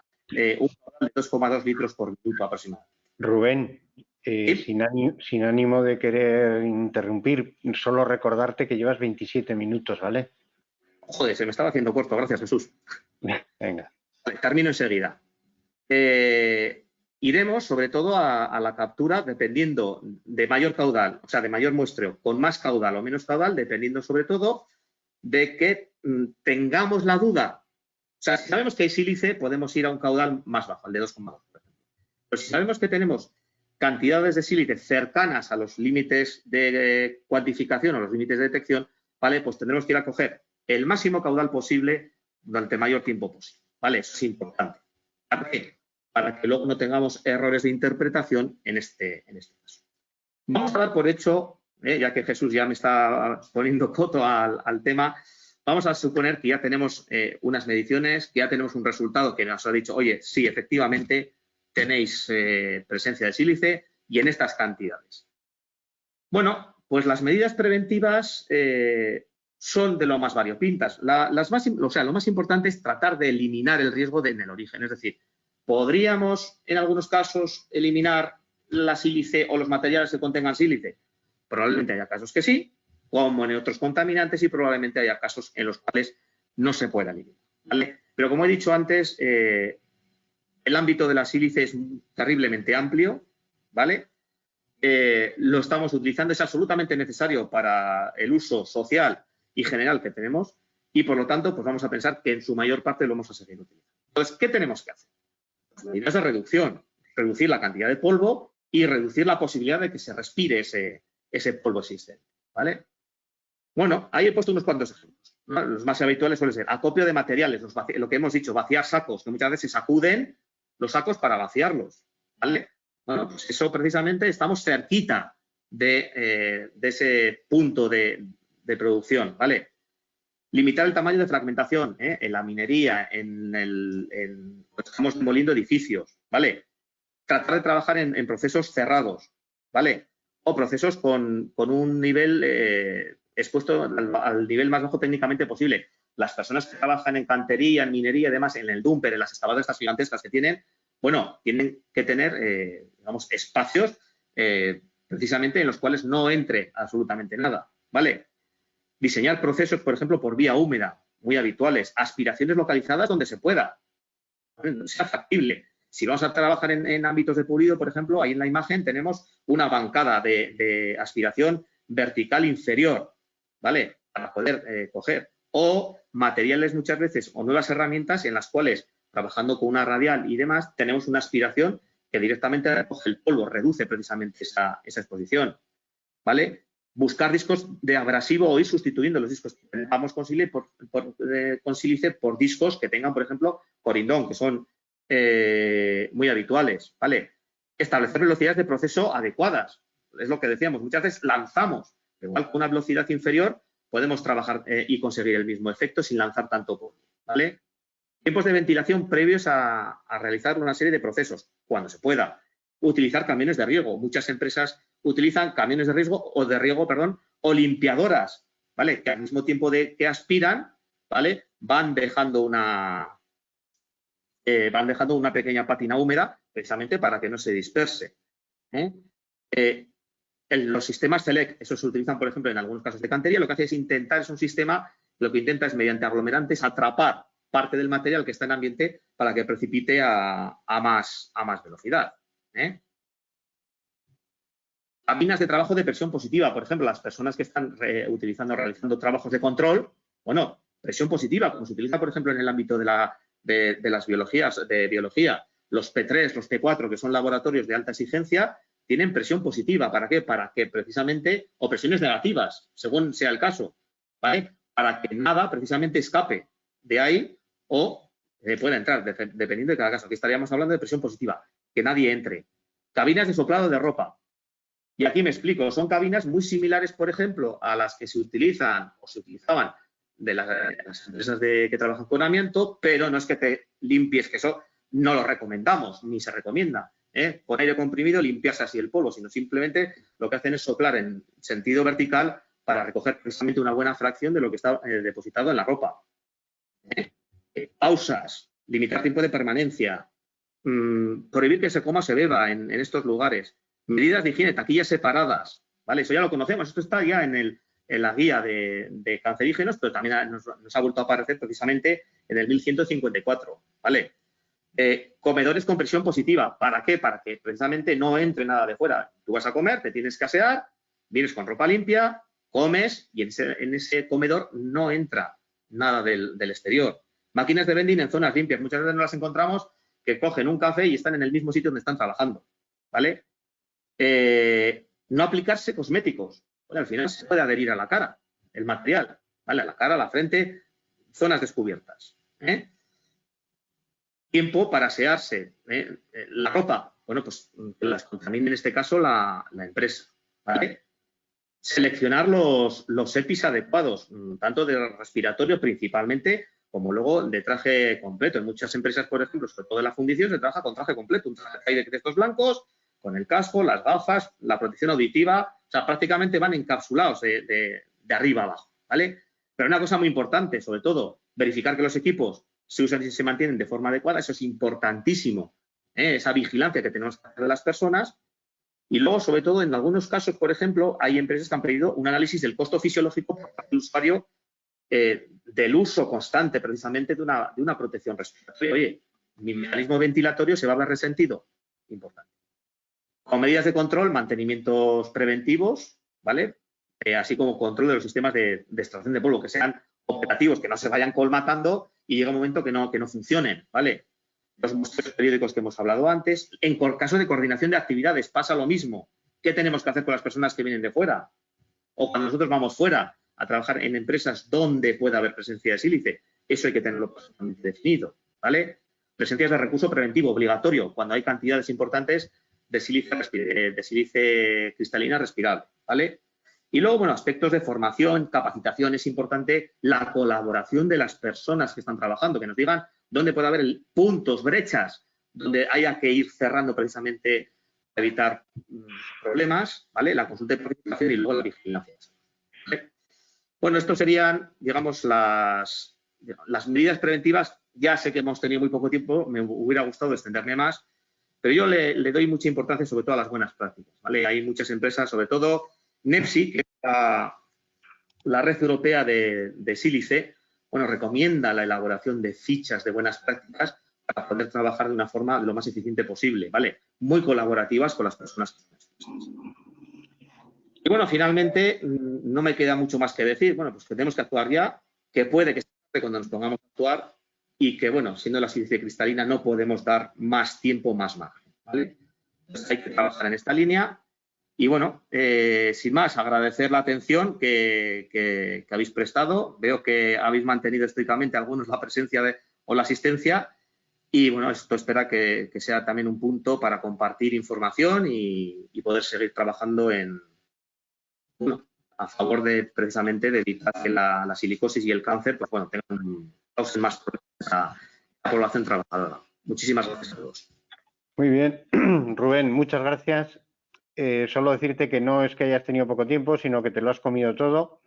un total de 2,2 litros por minuto aproximadamente. Rubén, sin ánimo de querer interrumpir, solo recordarte que llevas 27 minutos, ¿vale? Joder, se me estaba haciendo corto, gracias, Jesús. Venga. Vale, termino enseguida. Iremos sobre todo a la captura dependiendo de mayor caudal, o sea, de mayor muestreo, con más caudal o menos caudal, dependiendo sobre todo de que tengamos la duda. O sea, si sabemos que hay sílice, podemos ir a un caudal más bajo, al de 2,2. Pero si sabemos que tenemos cantidades de sílice cercanas a los límites de cuantificación o los límites de detección, ¿vale? Pues tendremos que ir a coger el máximo caudal posible durante el mayor tiempo posible, ¿vale? Eso es importante. ¿Para qué? Para que luego no tengamos errores de interpretación en este caso. Vamos a dar por hecho, ya que Jesús ya me está poniendo coto al tema, vamos a suponer que ya tenemos unas mediciones, que ya tenemos un resultado que nos ha dicho, oye, sí, efectivamente tenéis presencia de sílice y en estas cantidades. Bueno, pues las medidas preventivas son de lo más variopintas. Lo más importante es tratar de eliminar el riesgo en el origen. Es decir, ¿podríamos en algunos casos eliminar la sílice o los materiales que contengan sílice? Probablemente haya casos que sí, como en otros contaminantes, y probablemente haya casos en los cuales no se pueda eliminar, ¿vale? Pero como he dicho antes, el ámbito de la sílice es terriblemente amplio, ¿vale? Lo estamos utilizando, es absolutamente necesario para el uso social y general que tenemos y, por lo tanto, pues vamos a pensar que en su mayor parte lo vamos a seguir utilizando. Entonces, ¿qué tenemos que hacer? Pues medidas de reducción, reducir la cantidad de polvo y reducir la posibilidad de que se respire ese polvo existente, ¿vale? Bueno, ahí he puesto unos cuantos ejemplos, ¿no? Los más habituales suelen ser acopio de materiales, lo que hemos dicho, vaciar sacos, que muchas veces se sacuden los sacos para vaciarlos, ¿vale? Bueno, pues eso precisamente estamos cerquita de ese punto de producción, ¿vale? Limitar el tamaño de fragmentación, en la minería, estamos demoliendo edificios, ¿vale? Tratar de trabajar en procesos cerrados, ¿vale? O procesos con un nivel expuesto al nivel más bajo técnicamente posible. las personas que trabajan en cantería, en minería y demás, en el dumper, en las excavadoras estas gigantescas que tienen, bueno, tienen que tener, digamos, espacios precisamente en los cuales no entre absolutamente nada, ¿vale? Diseñar procesos, por ejemplo, por vía húmeda, muy habituales. Aspiraciones localizadas donde se pueda, donde sea factible. Si vamos a trabajar en ámbitos de pulido, por ejemplo, ahí en la imagen tenemos una bancada de aspiración vertical inferior, ¿vale? Para poder coger. O materiales muchas veces o nuevas herramientas en las cuales, trabajando con una radial y demás, tenemos una aspiración que directamente recoge el polvo, reduce precisamente esa exposición, ¿vale? Buscar discos de abrasivo o ir sustituyendo los discos que tengamos con sílice por discos que tengan, por ejemplo, corindón, que son muy habituales, ¿vale? Establecer velocidades de proceso adecuadas. Es lo que decíamos, muchas veces lanzamos, igual con una velocidad inferior podemos trabajar y conseguir el mismo efecto sin lanzar tanto polvo, ¿vale? Tiempos de ventilación previos a realizar una serie de procesos, cuando se pueda. Utilizar camiones de riego. Muchas empresas utilizan camiones de riego, o limpiadoras, ¿vale? Que al mismo tiempo que aspiran, ¿vale? Van dejando una pequeña pátina húmeda precisamente para que no se disperse. Los sistemas Select, esos se utilizan, por ejemplo, en algunos casos de cantería, lo que hace es es un sistema, lo que intenta es, mediante aglomerantes, atrapar parte del material que está en ambiente para que precipite a más velocidad. Cabinas de trabajo de presión positiva, por ejemplo, las personas que están realizando trabajos de control, bueno, presión positiva, como se utiliza, por ejemplo, en el ámbito de las biologías, de biología, los P3, los T4, que son laboratorios de alta exigencia, tienen presión positiva. ¿Para qué? Para que precisamente, o presiones negativas, según sea el caso, ¿vale? Para que nada precisamente escape de ahí o pueda entrar, dependiendo de cada caso. Aquí estaríamos hablando de presión positiva, que nadie entre. Cabinas de soplado de ropa. Y aquí me explico, son cabinas muy similares, por ejemplo, a las que se utilizan o se utilizaban de las empresas que trabajan con amianto, pero no es que te limpies, que eso no lo recomendamos, ni se recomienda. Con aire comprimido limpiarse así el polvo, sino simplemente lo que hacen es soplar en sentido vertical para recoger precisamente una buena fracción de lo que está depositado en la ropa. Pausas, limitar tiempo de permanencia, prohibir que se coma o se beba en estos lugares, medidas de higiene, taquillas separadas, ¿vale? Eso ya lo conocemos, esto está ya en la guía de cancerígenos, pero también nos ha vuelto a aparecer precisamente en el 1154, ¿vale? Comedores con presión positiva, ¿para qué? Para que precisamente no entre nada de fuera. Tú vas a comer, te tienes que asear, vienes con ropa limpia, comes y en ese comedor no entra nada del exterior. Máquinas de vending en zonas limpias. Muchas veces nos las encontramos que cogen un café y están en el mismo sitio donde están trabajando, ¿vale? No aplicarse cosméticos. Bueno, al final se puede adherir a la cara, el material, ¿vale? A la cara, a la frente, zonas descubiertas. Tiempo para asearse. La ropa, bueno, pues que las contamine en este caso la empresa, ¿vale? Seleccionar los EPIs adecuados, tanto de respiratorio principalmente, como luego de traje completo. En muchas empresas, por ejemplo, sobre todo en la fundición, se trabaja con traje completo, un traje de estos blancos, con el casco, las gafas, la protección auditiva, o sea, prácticamente van encapsulados de arriba abajo, ¿vale? Pero una cosa muy importante, sobre todo, verificar que los equipos se usan y se mantienen de forma adecuada, eso es importantísimo, esa vigilancia que tenemos que hacer de las personas. Y luego, sobre todo, en algunos casos, por ejemplo, hay empresas que han pedido un análisis del costo fisiológico por parte del usuario del uso constante, precisamente, de una protección respiratoria. Oye, mi mecanismo ventilatorio se va a ver resentido. Importante. Con medidas de control, mantenimientos preventivos, ¿vale? Así como control de los sistemas de extracción de polvo, que sean operativos, que no se vayan colmatando y llega un momento que no funcionen, ¿vale? Los muestreos periódicos que hemos hablado antes. En caso de coordinación de actividades pasa lo mismo. ¿Qué tenemos que hacer con las personas que vienen de fuera? O cuando nosotros vamos fuera a trabajar en empresas donde pueda haber presencia de sílice. Eso hay que tenerlo definido, ¿vale? Presencias de recurso preventivo obligatorio cuando hay cantidades importantes de sílice cristalina respirable, ¿vale? Y luego, bueno, aspectos de formación, capacitación, es importante la colaboración de las personas que están trabajando, que nos digan dónde puede haber puntos, brechas, donde haya que ir cerrando precisamente para evitar problemas, ¿vale? La consulta de participación y luego la vigilancia. ¿Vale? Bueno, estos serían, digamos, las las medidas preventivas, ya sé que hemos tenido muy poco tiempo, me hubiera gustado extenderme más, pero yo le doy mucha importancia sobre todo a las buenas prácticas, ¿vale? Hay muchas empresas, sobre todo NEPSI, que es la red europea de sílice, bueno, recomienda la elaboración de fichas de buenas prácticas para poder trabajar de una forma lo más eficiente posible, ¿vale? Muy colaborativas con las personas que están expuestas. Y bueno, finalmente, no me queda mucho más que decir. Bueno, pues que tenemos que actuar ya, que puede que sea tarde cuando nos pongamos a actuar y que, bueno, siendo la sílice cristalina no podemos dar más tiempo, más margen, ¿vale? Entonces hay que trabajar en esta línea y, bueno, sin más, agradecer la atención que habéis prestado. Veo que habéis mantenido estrictamente algunos la presencia o la asistencia y, bueno, esto espera que sea también un punto para compartir información y poder seguir trabajando bueno, a favor de precisamente de evitar que la silicosis y el cáncer, pues bueno, causen más problemas a la población trabajadora. Muchísimas gracias a todos. Muy bien, Rubén, muchas gracias. Solo decirte que no es que hayas tenido poco tiempo, sino que te lo has comido todo.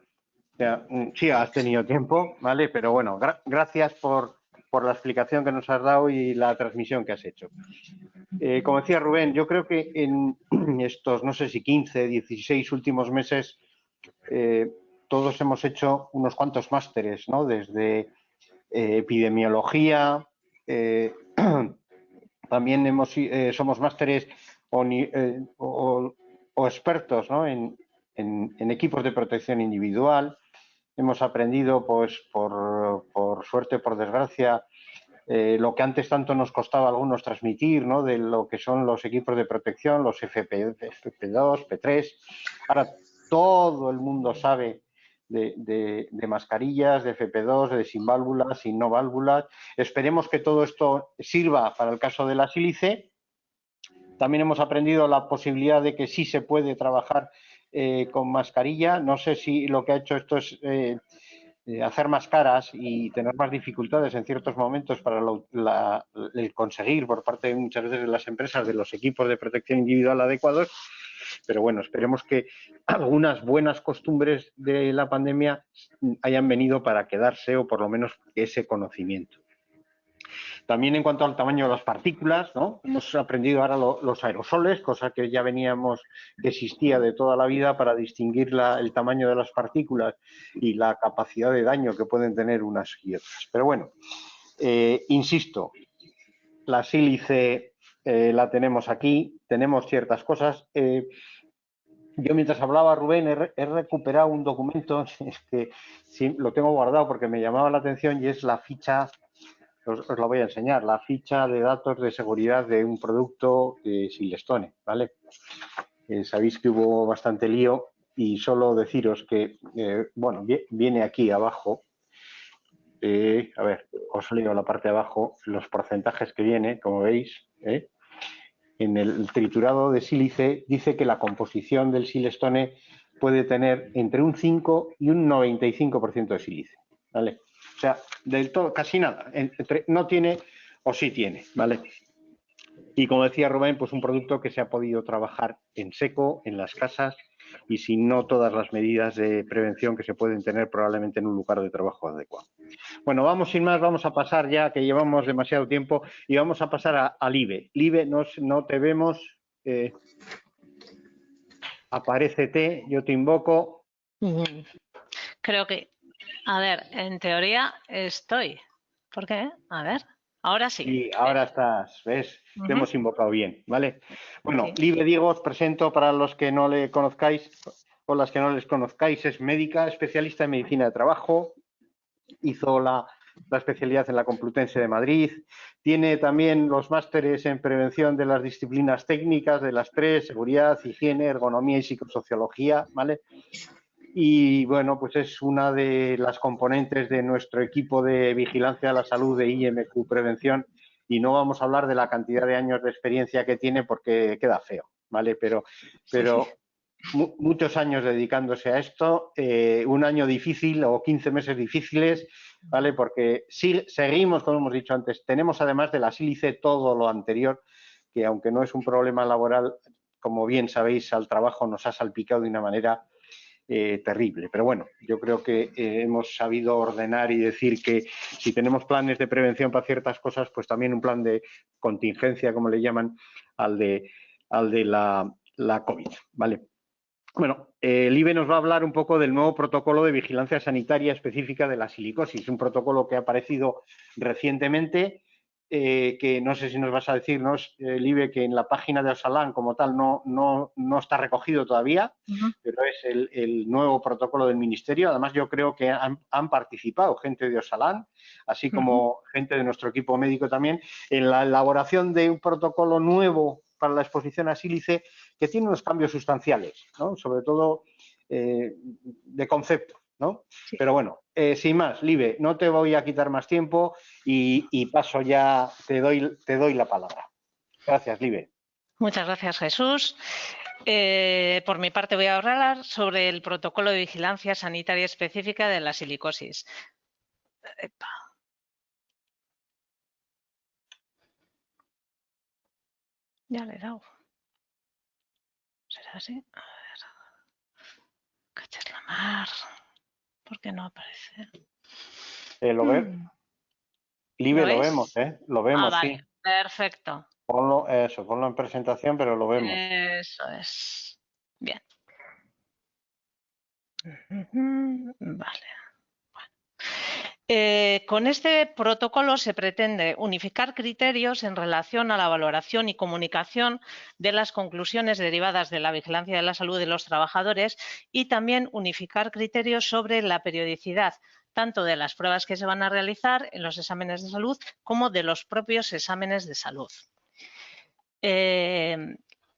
O sea, sí, has tenido tiempo, ¿vale? Pero bueno, gracias por la explicación que nos has dado y la transmisión que has hecho. Como decía Rubén, yo creo que en estos, no sé si 15, 16 últimos meses, todos hemos hecho unos cuantos másteres, ¿no? Desde epidemiología, también somos másteres o expertos, ¿no? en equipos de protección individual. Hemos aprendido, pues, por suerte, por desgracia, lo que antes tanto nos costaba a algunos transmitir, ¿no? De lo que son los equipos de protección, los FP2, P3. Ahora todo el mundo sabe de mascarillas, de FP2, de sin válvulas, sin no válvulas. Esperemos que todo esto sirva para el caso de la sílice. También hemos aprendido la posibilidad de que sí se puede trabajar con mascarilla. No sé si lo que ha hecho esto es hacer más caras y tener más dificultades en ciertos momentos para el conseguir por parte de muchas veces de las empresas de los equipos de protección individual adecuados. Pero bueno, esperemos que algunas buenas costumbres de la pandemia hayan venido para quedarse o por lo menos ese conocimiento. También en cuanto al tamaño de las partículas, ¿no? Hemos aprendido ahora los aerosoles, cosa que ya veníamos, que existía de toda la vida para distinguir el tamaño de las partículas y la capacidad de daño que pueden tener unas y otras. Pero bueno, insisto, la sílice la tenemos aquí, tenemos ciertas cosas. Yo mientras hablaba, Rubén, he recuperado un documento, es que sí, lo tengo guardado porque me llamaba la atención y es la ficha. Os la voy a enseñar, la ficha de datos de seguridad de un producto de Silestone, ¿vale? Sabéis que hubo bastante lío y solo deciros que, bueno, viene aquí abajo, a ver, os leo la parte de abajo, los porcentajes que viene, como veis, en el triturado de sílice dice que la composición del Silestone puede tener entre un 5 y un 95% de sílice, ¿vale? O sea, del todo, casi nada. No tiene o sí tiene, ¿vale? Y como decía Rubén, pues un producto que se ha podido trabajar en seco, en las casas y sin no todas las medidas de prevención que se pueden tener probablemente en un lugar de trabajo adecuado. Bueno, vamos sin más, vamos a pasar ya que llevamos demasiado tiempo y vamos a pasar a Libe. Libe, no te vemos. Aparécete, yo te invoco. Creo que, a ver, en teoría estoy. ¿Por qué? A ver, ahora sí. Sí, ahora estás, ¿ves? Te hemos invocado bien, ¿vale? Bueno, Sí. Libe Diego, os presento para los que no le conozcáis o las que no les conozcáis, es médica, especialista en medicina de trabajo, hizo la especialidad en la Complutense de Madrid, tiene también los másteres en prevención de las disciplinas técnicas de las tres, seguridad, higiene, ergonomía y psicosociología, ¿vale? Y bueno, pues es una de las componentes de nuestro equipo de vigilancia de la salud de IMQ Prevención y no vamos a hablar de la cantidad de años de experiencia que tiene porque queda feo, ¿vale? Pero muchos años dedicándose a esto, un año difícil o 15 meses difíciles, ¿vale? Porque seguimos, como hemos dicho antes, tenemos además de la sílice todo lo anterior, que aunque no es un problema laboral, como bien sabéis, al trabajo nos ha salpicado de una manera terrible. Pero bueno, yo creo que hemos sabido ordenar y decir que si tenemos planes de prevención para ciertas cosas, pues también un plan de contingencia, como le llaman, al de la COVID, ¿vale? Bueno, el IBE nos va a hablar un poco del nuevo protocolo de vigilancia sanitaria específica de la silicosis, un protocolo que ha aparecido recientemente, que no sé si nos vas a decir, ¿no? El IBE, que en la página de Osalan como tal no está recogido todavía, pero es el nuevo protocolo del Ministerio. Además, yo creo que han participado gente de Osalan, así como gente de nuestro equipo médico también, en la elaboración de un protocolo nuevo para la exposición a sílice, que tiene unos cambios sustanciales, ¿no? Sobre todo de concepto, ¿no? Sí. Pero bueno, sin más, Libe, no te voy a quitar más tiempo y paso ya, te doy la palabra. Gracias, Libe. Muchas gracias, Jesús. Por mi parte voy a hablar sobre el protocolo de vigilancia sanitaria específica de la silicosis. Ya le he dado. ¿Será así? A ver. Cachas la mar. ¿Por qué no aparece? ¿Lo ves? Libe, lo vemos, ¿eh? Lo vemos, vale. Sí. Perfecto. Ponlo en presentación, pero lo vemos. Eso es. Bien. Vale. Con este protocolo se pretende unificar criterios en relación a la valoración y comunicación de las conclusiones derivadas de la vigilancia de la salud de los trabajadores y también unificar criterios sobre la periodicidad tanto de las pruebas que se van a realizar en los exámenes de salud como de los propios exámenes de salud.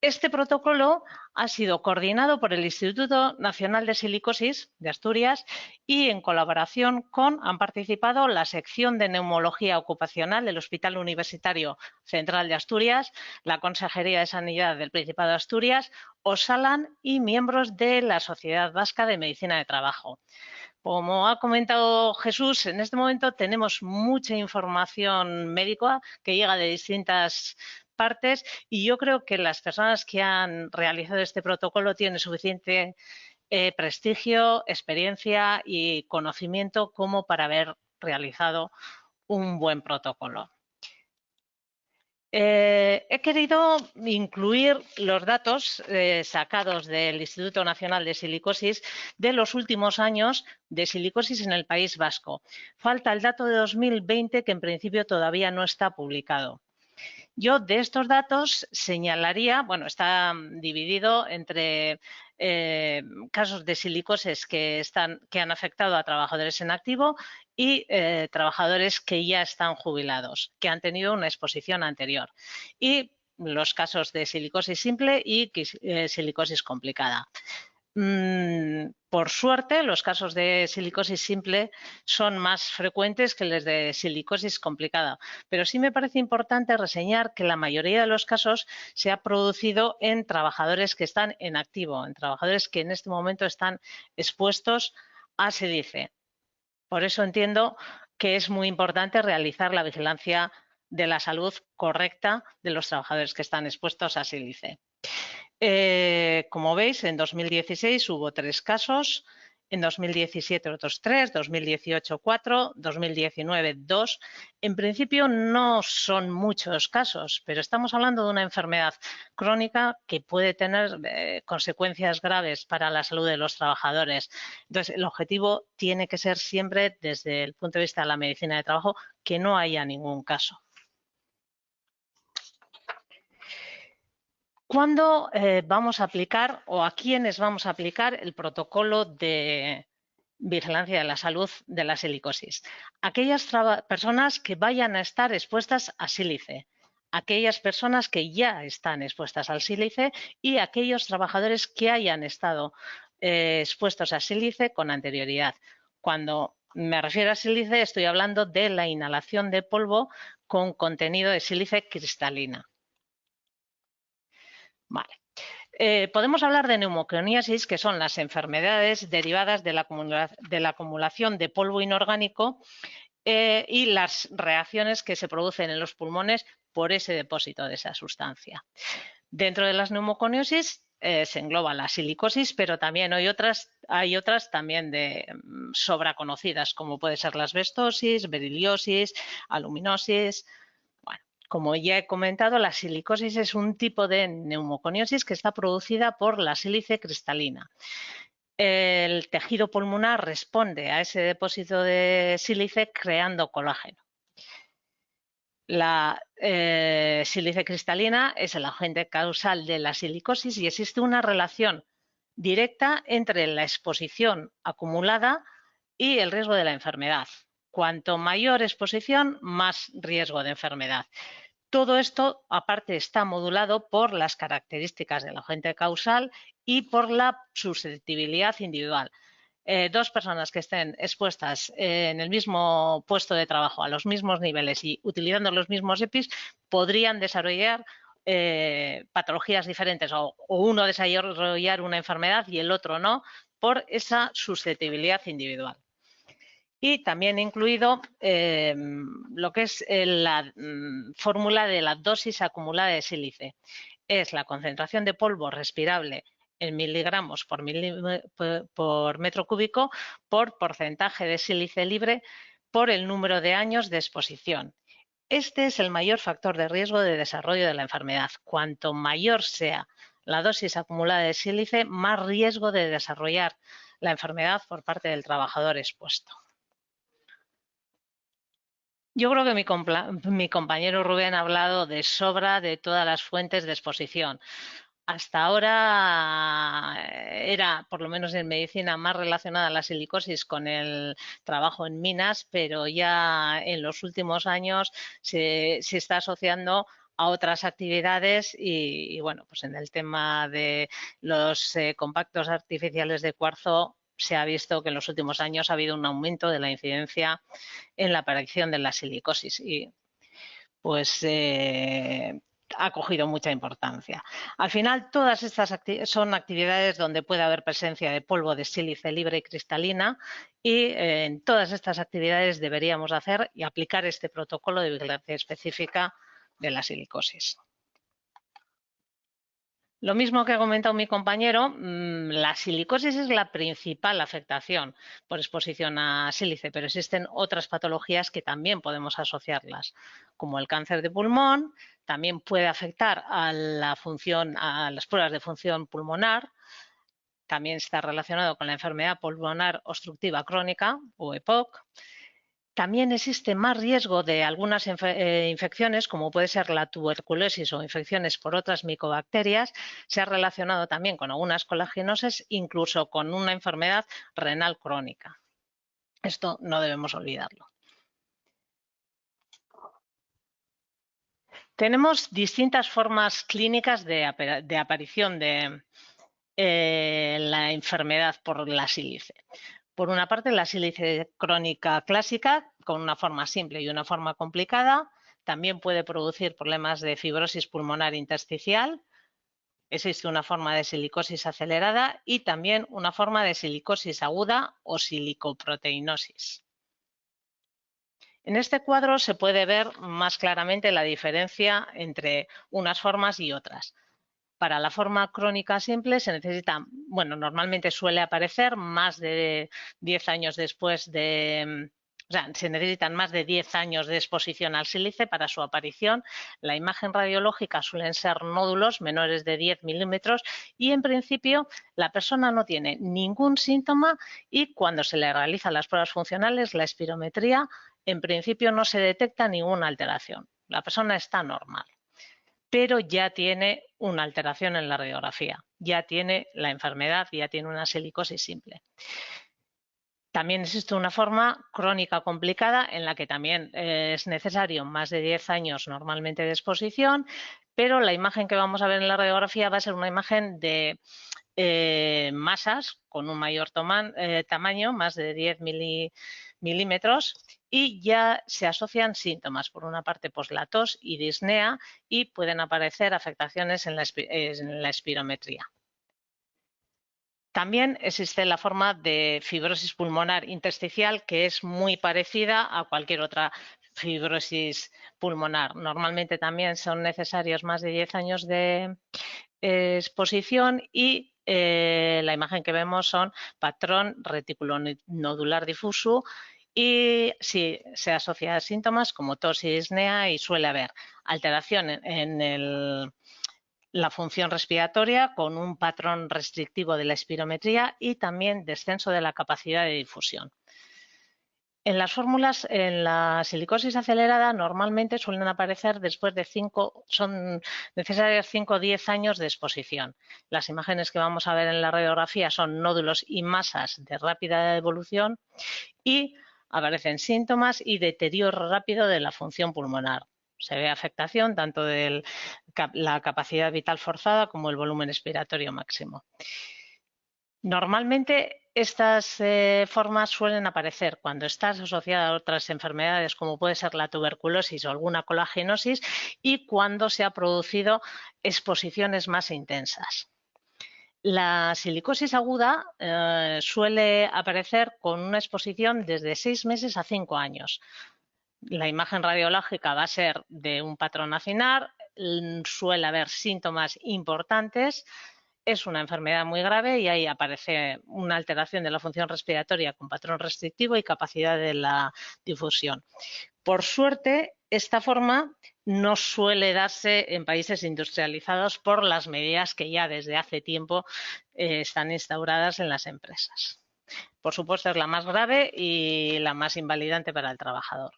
Este protocolo ha sido coordinado por el Instituto Nacional de Silicosis de Asturias y en colaboración han participado la sección de neumología ocupacional del Hospital Universitario Central de Asturias, la Consejería de Sanidad del Principado de Asturias, Osalan y miembros de la Sociedad Vasca de Medicina de Trabajo. Como ha comentado Jesús, en este momento tenemos mucha información médica que llega de distintas partes y yo creo que las personas que han realizado este protocolo tienen suficiente prestigio, experiencia y conocimiento como para haber realizado un buen protocolo. He querido incluir los datos sacados del Instituto Nacional de Silicosis de los últimos años de silicosis en el País Vasco. Falta el dato de 2020, que en principio todavía no está publicado. Yo de estos datos señalaría, bueno, está dividido entre casos de silicosis que han afectado a trabajadores en activo y trabajadores que ya están jubilados, que han tenido una exposición anterior. Y los casos de silicosis simple y silicosis complicada. Por suerte, los casos de silicosis simple son más frecuentes que los de silicosis complicada, pero sí me parece importante reseñar que la mayoría de los casos se ha producido en trabajadores que están en activo, en trabajadores que en este momento están expuestos a sílice. Por eso entiendo que es muy importante realizar la vigilancia de la salud correcta de los trabajadores que están expuestos a sílice. Como veis, en 2016 hubo 3 casos, en 2017 otros 3, 2018 4, 2019 2. En principio no son muchos casos, pero estamos hablando de una enfermedad crónica que puede tener consecuencias graves para la salud de los trabajadores. Entonces, el objetivo tiene que ser siempre, desde el punto de vista de la medicina de trabajo, que no haya ningún caso. ¿Cuándo vamos a aplicar o a quiénes vamos a aplicar el protocolo de vigilancia de la salud de la silicosis? Aquellas personas que vayan a estar expuestas a sílice, aquellas personas que ya están expuestas al sílice y aquellos trabajadores que hayan estado expuestos a sílice con anterioridad. Cuando me refiero a sílice, estoy hablando de la inhalación de polvo con contenido de sílice cristalina. Vale. Podemos hablar de neumoconiasis, que son las enfermedades derivadas de la acumulación de polvo inorgánico y las reacciones que se producen en los pulmones por ese depósito de esa sustancia. Dentro de las neumoconiosis se engloba la silicosis, pero también hay otras también sobra conocidas, como puede ser la asbestosis, beriliosis, aluminosis. Bueno, como ya he comentado, la silicosis es un tipo de neumoconiosis que está producida por la sílice cristalina. El tejido pulmonar responde a ese depósito de sílice creando colágeno. La sílice cristalina es el agente causal de la silicosis y existe una relación directa entre la exposición acumulada y el riesgo de la enfermedad. Cuanto mayor exposición, más riesgo de enfermedad. Todo esto, aparte, está modulado por las características del agente causal y por la susceptibilidad individual. Dos personas que estén expuestas en el mismo puesto de trabajo, a los mismos niveles y utilizando los mismos EPIs, podrían desarrollar patologías diferentes o uno desarrollar una enfermedad y el otro no, por esa susceptibilidad individual. Y también incluido lo que es la fórmula de la dosis acumulada de sílice. Es la concentración de polvo respirable en miligramos por metro cúbico por porcentaje de sílice libre por el número de años de exposición. Este es el mayor factor de riesgo de desarrollo de la enfermedad. Cuanto mayor sea la dosis acumulada de sílice, más riesgo de desarrollar la enfermedad por parte del trabajador expuesto. Yo creo que mi compañero Rubén ha hablado de sobra de todas las fuentes de exposición. Hasta ahora era, por lo menos en medicina, más relacionada la silicosis con el trabajo en minas, pero ya en los últimos años se está asociando a otras actividades y bueno, pues en el tema de los compactos artificiales de cuarzo se ha visto que en los últimos años ha habido un aumento de la incidencia en la aparición de la silicosis y pues ha cogido mucha importancia. Al final, todas estas son actividades donde puede haber presencia de polvo de sílice libre y cristalina y en todas estas actividades deberíamos hacer y aplicar este protocolo de vigilancia específica de la silicosis. Lo mismo que ha comentado mi compañero, la silicosis es la principal afectación por exposición a sílice, pero existen otras patologías que también podemos asociarlas, como el cáncer de pulmón, también puede afectar a las pruebas de función pulmonar, también está relacionado con la enfermedad pulmonar obstructiva crónica o EPOC. También existe más riesgo de algunas infecciones, como puede ser la tuberculosis o infecciones por otras micobacterias. Se ha relacionado también con algunas colagenosis, incluso con una enfermedad renal crónica. Esto no debemos olvidarlo. Tenemos distintas formas clínicas de aparición de la enfermedad por la sílice. Por una parte, la sílice crónica clásica, con una forma simple y una forma complicada, también puede producir problemas de fibrosis pulmonar intersticial. Existe una forma de silicosis acelerada y también una forma de silicosis aguda o silicoproteinosis. En este cuadro se puede ver más claramente la diferencia entre unas formas y otras. Para la forma crónica simple se necesita, bueno, normalmente suele aparecer más de 10 años después de, o sea, se necesitan más de 10 años de exposición al sílice para su aparición. La imagen radiológica suelen ser nódulos menores de 10 milímetros y en principio la persona no tiene ningún síntoma y cuando se le realizan las pruebas funcionales, la espirometría, en principio no se detecta ninguna alteración. La persona está normal, pero ya tiene una alteración en la radiografía, ya tiene la enfermedad, ya tiene una silicosis simple. También existe una forma crónica complicada en la que también es necesario más de 10 años normalmente de exposición, pero la imagen que vamos a ver en la radiografía va a ser una imagen de masas con un mayor tamaño, más de 10 milímetros, y ya se asocian síntomas, por una parte pues la tos y disnea, y pueden aparecer afectaciones en la espirometría. También existe la forma de fibrosis pulmonar intersticial que es muy parecida a cualquier otra fibrosis pulmonar. Normalmente también son necesarios más de 10 años de exposición y la imagen que vemos son patrón reticulonodular difuso y sí, se asocia a síntomas como tos y disnea y suele haber alteración en la función respiratoria con un patrón restrictivo de la espirometría y también descenso de la capacidad de difusión. En las fórmulas, en la silicosis acelerada, normalmente suelen aparecer después de son necesarios 5 o 10 años de exposición. Las imágenes que vamos a ver en la radiografía son nódulos y masas de rápida evolución y aparecen síntomas y deterioro rápido de la función pulmonar. Se ve afectación tanto de la capacidad vital forzada como el volumen expiratorio máximo. Normalmente estas formas suelen aparecer cuando estás asociada a otras enfermedades como puede ser la tuberculosis o alguna colagenosis y cuando se ha producido exposiciones más intensas. La silicosis aguda suele aparecer con una exposición desde 6 meses a 5 años. La imagen radiológica va a ser de un patrón acinar, suele haber síntomas importantes. Es una enfermedad muy grave y ahí aparece una alteración de la función respiratoria con patrón restrictivo y capacidad de la difusión. Por suerte, esta forma no suele darse en países industrializados por las medidas que ya desde hace tiempo están instauradas en las empresas. Por supuesto, es la más grave y la más invalidante para el trabajador.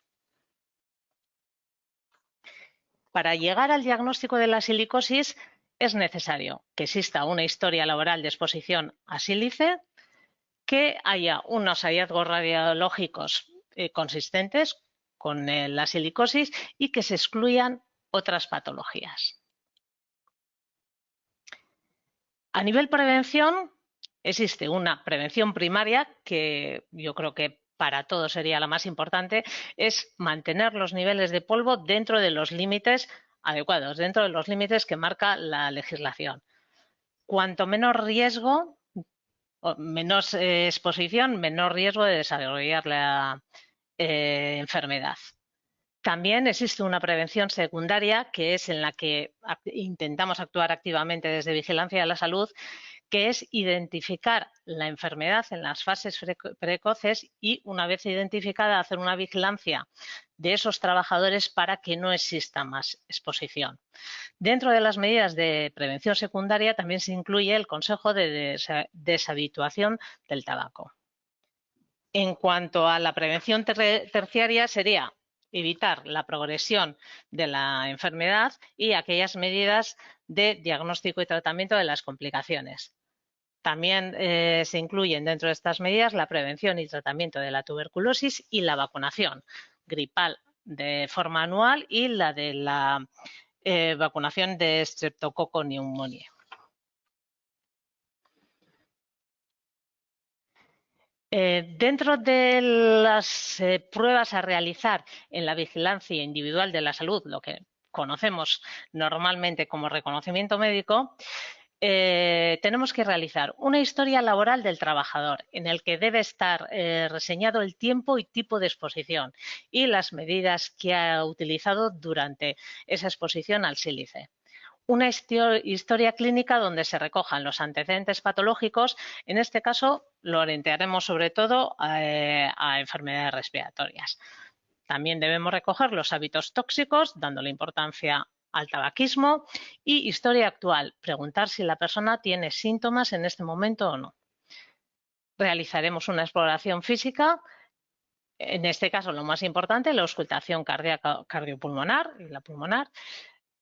Para llegar al diagnóstico de la silicosis, es necesario que exista una historia laboral de exposición a sílice, que haya unos hallazgos radiológicos consistentes con la silicosis y que se excluyan otras patologías. A nivel prevención, existe una prevención primaria que yo creo que para todos sería la más importante, es mantener los niveles de polvo dentro de los límites adecuados, dentro de los límites que marca la legislación. Cuanto menor riesgo, menos exposición, menor riesgo de desarrollar la enfermedad. También existe una prevención secundaria que es en la que intentamos actuar activamente desde Vigilancia de la Salud, que es identificar la enfermedad en las fases precoces y, una vez identificada, hacer una vigilancia de esos trabajadores para que no exista más exposición. Dentro de las medidas de prevención secundaria también se incluye el consejo de deshabituación del tabaco. En cuanto a la prevención terciaria, sería evitar la progresión de la enfermedad y aquellas medidas de diagnóstico y tratamiento de las complicaciones. También se incluyen dentro de estas medidas la prevención y tratamiento de la tuberculosis y la vacunación gripal de forma anual y la de la vacunación de Streptococcus pneumoniae. Dentro de las pruebas a realizar en la vigilancia individual de la salud, lo que conocemos normalmente como reconocimiento médico, tenemos que realizar una historia laboral del trabajador en el que debe estar reseñado el tiempo y tipo de exposición y las medidas que ha utilizado durante esa exposición al sílice. Una historia clínica donde se recojan los antecedentes patológicos. En este caso, lo orientaremos sobre todo a enfermedades respiratorias. También debemos recoger los hábitos tóxicos, dándole importancia al tabaquismo y historia actual, preguntar si la persona tiene síntomas en este momento o no. Realizaremos una exploración física, en este caso lo más importante, la auscultación cardíaca cardiopulmonar y la pulmonar.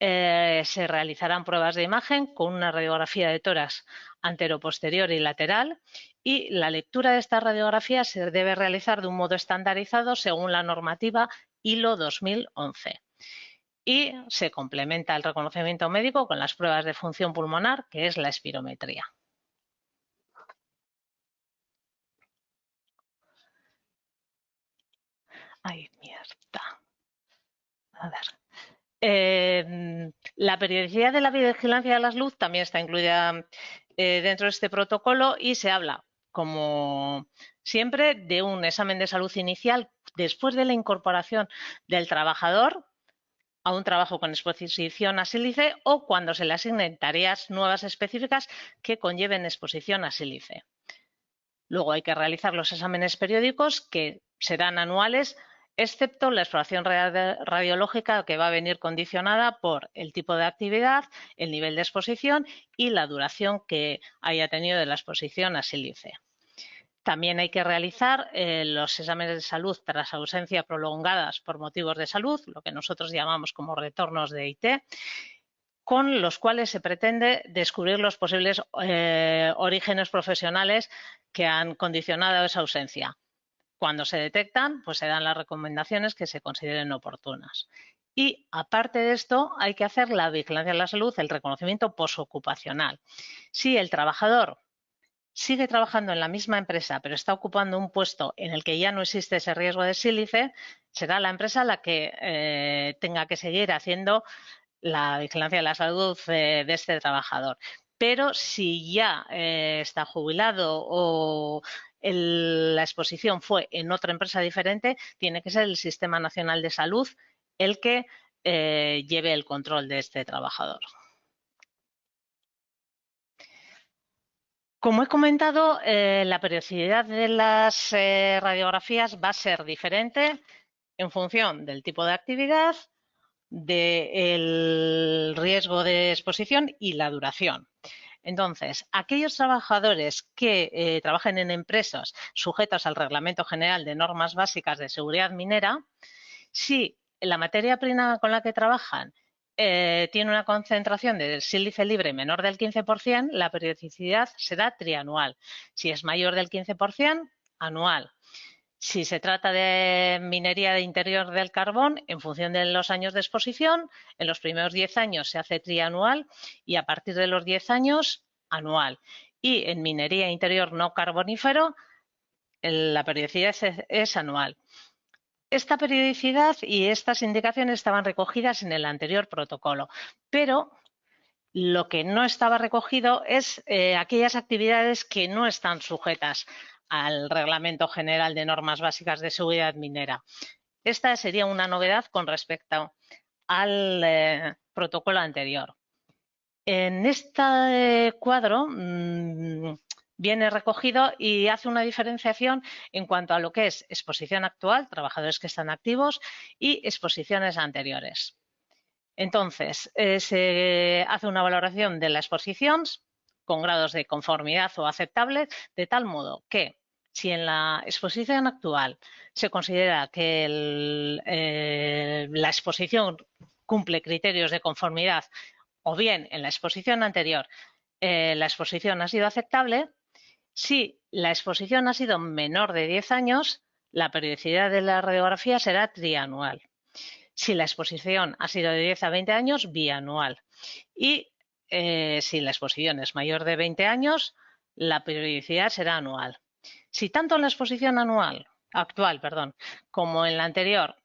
Se realizarán pruebas de imagen con una radiografía de tórax antero-posterior y lateral y la lectura de esta radiografía se debe realizar de un modo estandarizado según la normativa ILO 2011. Y se complementa el reconocimiento médico con las pruebas de función pulmonar, que es la espirometría. ¡Ay, mierda! A ver. La periodicidad de la vigilancia de la salud también está incluida dentro de este protocolo y se habla, como siempre, de un examen de salud inicial después de la incorporación del trabajador a un trabajo con exposición a sílice o cuando se le asignen tareas nuevas específicas que conlleven exposición a sílice. Luego hay que realizar los exámenes periódicos que serán anuales, excepto la exploración radiológica que va a venir condicionada por el tipo de actividad, el nivel de exposición y la duración que haya tenido de la exposición a sílice. También hay que realizar los exámenes de salud tras ausencia prolongadas por motivos de salud, lo que nosotros llamamos como retornos de IT, con los cuales se pretende descubrir los posibles orígenes profesionales que han condicionado esa ausencia. Cuando se detectan, pues se dan las recomendaciones que se consideren oportunas. Y aparte de esto, hay que hacer la vigilancia de la salud, el reconocimiento posocupacional. Si el trabajador sigue trabajando en la misma empresa, pero está ocupando un puesto en el que ya no existe ese riesgo de sílice, será la empresa la que tenga que seguir haciendo la vigilancia de la salud de este trabajador. Pero si ya está jubilado o la exposición fue en otra empresa diferente, tiene que ser el Sistema Nacional de Salud el que lleve el control de este trabajador. Como he comentado, la periodicidad de las radiografías va a ser diferente en función del tipo de actividad, del riesgo de exposición y la duración. Entonces, aquellos trabajadores que trabajen en empresas sujetas al Reglamento General de Normas Básicas de Seguridad Minera, si la materia prima con la que trabajan tiene una concentración de sílice libre menor del 15%, la periodicidad será trianual. Si es mayor del 15%, anual. Si se trata de minería de interior del carbón, en función de los años de exposición, en los primeros 10 años se hace trianual y a partir de los 10 años, anual. Y en minería interior no carbonífero, la periodicidad es anual. Esta periodicidad y estas indicaciones estaban recogidas en el anterior protocolo, pero lo que no estaba recogido es aquellas actividades que no están sujetas al Reglamento General de Normas Básicas de Seguridad Minera. Esta sería una novedad con respecto al protocolo anterior. En este cuadro viene recogido y hace una diferenciación en cuanto a lo que es exposición actual, trabajadores que están activos, y exposiciones anteriores. Entonces, se hace una valoración de la exposición con grados de conformidad o aceptable, de tal modo que si en la exposición actual se considera que la exposición cumple criterios de conformidad o bien en la exposición anterior la exposición ha sido aceptable, si la exposición ha sido menor de 10 años, la periodicidad de la radiografía será trianual. Si la exposición ha sido de 10 a 20 años, bianual. Y si la exposición es mayor de 20 años, la periodicidad será anual. Si tanto en la exposición actual como en la anterior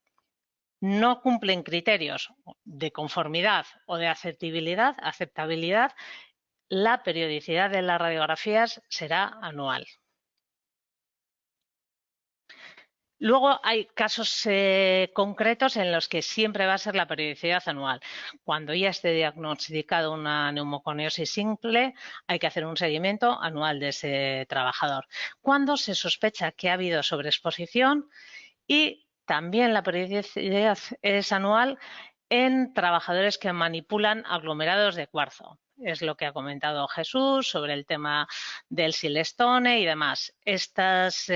no cumplen criterios de conformidad o de aceptabilidad, la periodicidad de las radiografías será anual. Luego hay casos concretos en los que siempre va a ser la periodicidad anual. Cuando ya esté diagnosticado una neumoconiosis simple, hay que hacer un seguimiento anual de ese trabajador. Cuando se sospecha que ha habido sobreexposición y también la periodicidad es anual en trabajadores que manipulan aglomerados de cuarzo. Es lo que ha comentado Jesús sobre el tema del silestone y demás. Estas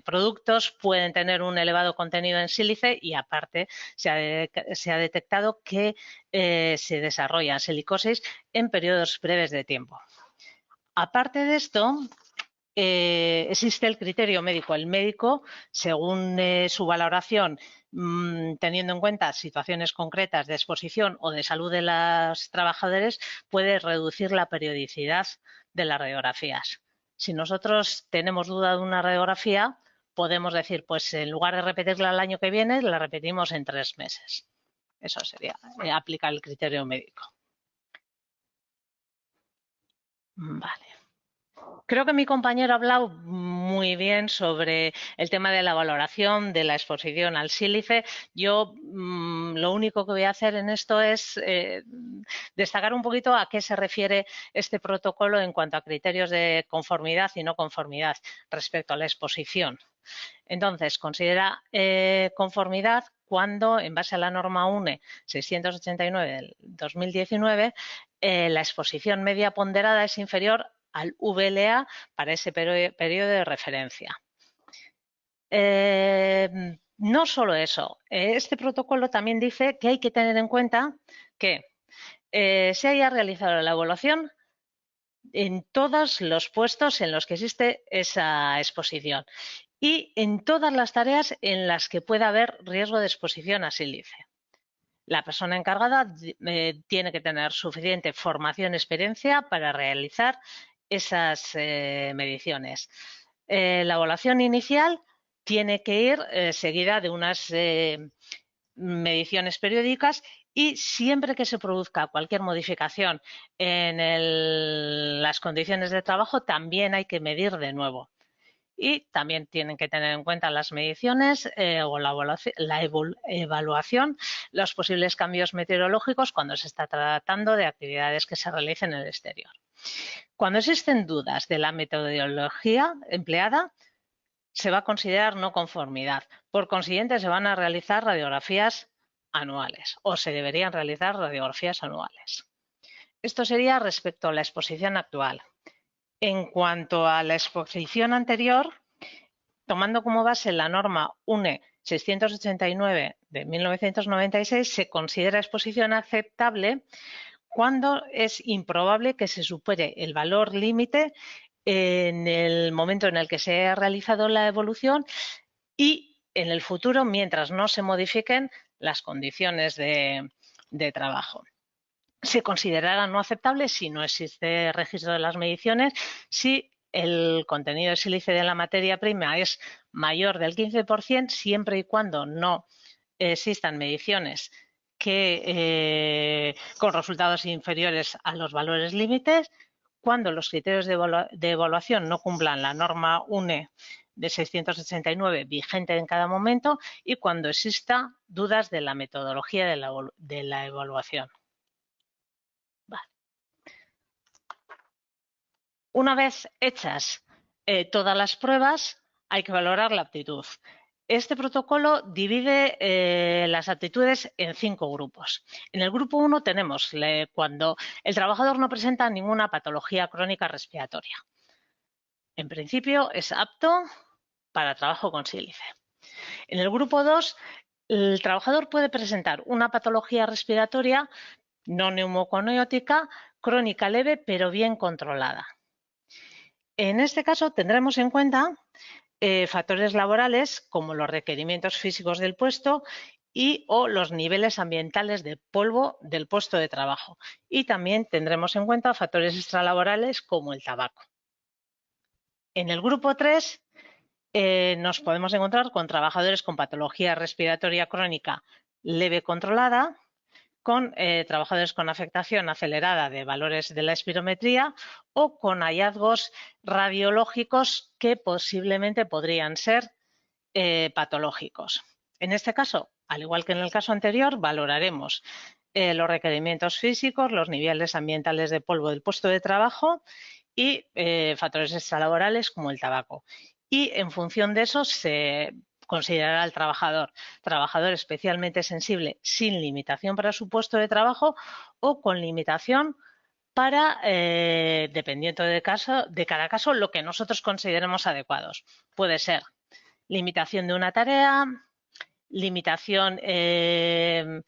productos pueden tener un elevado contenido en sílice y aparte se ha detectado que se desarrolla silicosis en periodos breves de tiempo. Aparte de esto, existe el criterio médico. El médico, según su valoración, teniendo en cuenta situaciones concretas de exposición o de salud de los trabajadores, puede reducir la periodicidad de las radiografías. Si nosotros tenemos duda de una radiografía, podemos decir, pues en lugar de repetirla el año que viene, la repetimos en 3 meses. Eso sería aplicar el criterio médico. Vale. Creo que mi compañero ha hablado muy bien sobre el tema de la valoración de la exposición al sílice. Yo lo único que voy a hacer en esto es destacar un poquito a qué se refiere este protocolo en cuanto a criterios de conformidad y no conformidad respecto a la exposición. Entonces, considera conformidad cuando, en base a la norma UNE 689 del 2019, la exposición media ponderada es inferior al VLA para ese periodo de referencia. No solo eso, este protocolo también dice que hay que tener en cuenta que se haya realizado la evaluación en todos los puestos en los que existe esa exposición y en todas las tareas en las que pueda haber riesgo de exposición a sílice. La persona encargada tiene que tener suficiente formación y experiencia para realizar esas mediciones. La evaluación inicial tiene que ir seguida de unas mediciones periódicas y siempre que se produzca cualquier modificación en las condiciones de trabajo también hay que medir de nuevo. Y también tienen que tener en cuenta las mediciones o la evaluación, los posibles cambios meteorológicos cuando se está tratando de actividades que se realicen en el exterior. Cuando existen dudas de la metodología empleada, se va a considerar no conformidad. Por consiguiente, se van a realizar radiografías anuales o se deberían realizar radiografías anuales. Esto sería respecto a la exposición actual. En cuanto a la exposición anterior, tomando como base la norma UNE 689 de 1996, se considera exposición aceptable cuando es improbable que se supere el valor límite en el momento en el que se ha realizado la evolución y en el futuro mientras no se modifiquen las condiciones de trabajo. Se considerará no aceptable si no existe registro de las mediciones, si el contenido de sílice de la materia prima es mayor del 15%, siempre y cuando no existan mediciones que con resultados inferiores a los valores límites, cuando los criterios de evaluación no cumplan la norma UNE de 689 vigente en cada momento y cuando exista dudas de la metodología de la evaluación. Una vez hechas todas las pruebas, hay que valorar la aptitud. Este protocolo divide las aptitudes en 5 grupos. En el grupo 1 tenemos cuando el trabajador no presenta ninguna patología crónica respiratoria. En principio es apto para trabajo con sílice. En el grupo 2, el trabajador puede presentar una patología respiratoria no neumoconiótica, crónica leve, pero bien controlada. En este caso tendremos en cuenta factores laborales como los requerimientos físicos del puesto y o los niveles ambientales de polvo del puesto de trabajo. Y también tendremos en cuenta factores extralaborales como el tabaco. En el grupo 3 nos podemos encontrar con trabajadores con patología respiratoria crónica leve controlada, con trabajadores con afectación acelerada de valores de la espirometría o con hallazgos radiológicos que posiblemente podrían ser patológicos. En este caso, al igual que en el caso anterior, valoraremos los requerimientos físicos, los niveles ambientales de polvo del puesto de trabajo y factores extralaborales como el tabaco. Y en función de eso se considerará al trabajador especialmente sensible sin limitación para su puesto de trabajo o con limitación para, dependiendo de cada caso, lo que nosotros consideremos adecuados. Puede ser limitación de una tarea, limitación de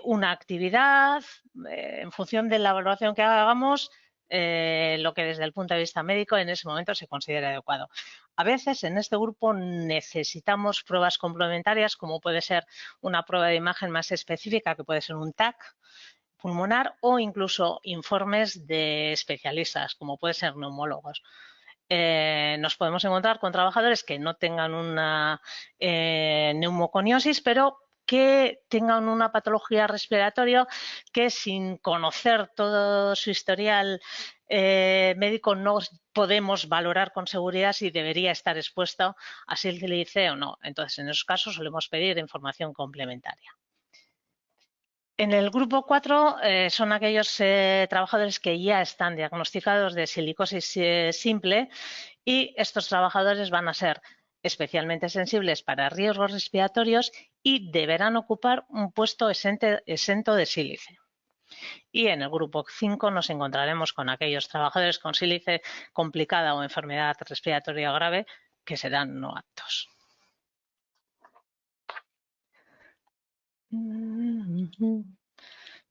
una actividad, en función de la evaluación que hagamos, lo que desde el punto de vista médico en ese momento se considera adecuado. A veces en este grupo necesitamos pruebas complementarias como puede ser una prueba de imagen más específica que puede ser un TAC pulmonar o incluso informes de especialistas como pueden ser neumólogos. Nos podemos encontrar con trabajadores que no tengan una neumoconiosis pero que tengan una patología respiratoria que, sin conocer todo su historial médico, no podemos valorar con seguridad si debería estar expuesto a sílice o no. Entonces, en esos casos solemos pedir información complementaria. En el grupo 4 son aquellos trabajadores que ya están diagnosticados de silicosis simple, y estos trabajadores van a ser especialmente sensibles para riesgos respiratorios y deberán ocupar un puesto exento de sílice. Y en el grupo 5 nos encontraremos con aquellos trabajadores con sílice complicada o enfermedad respiratoria grave que serán no aptos.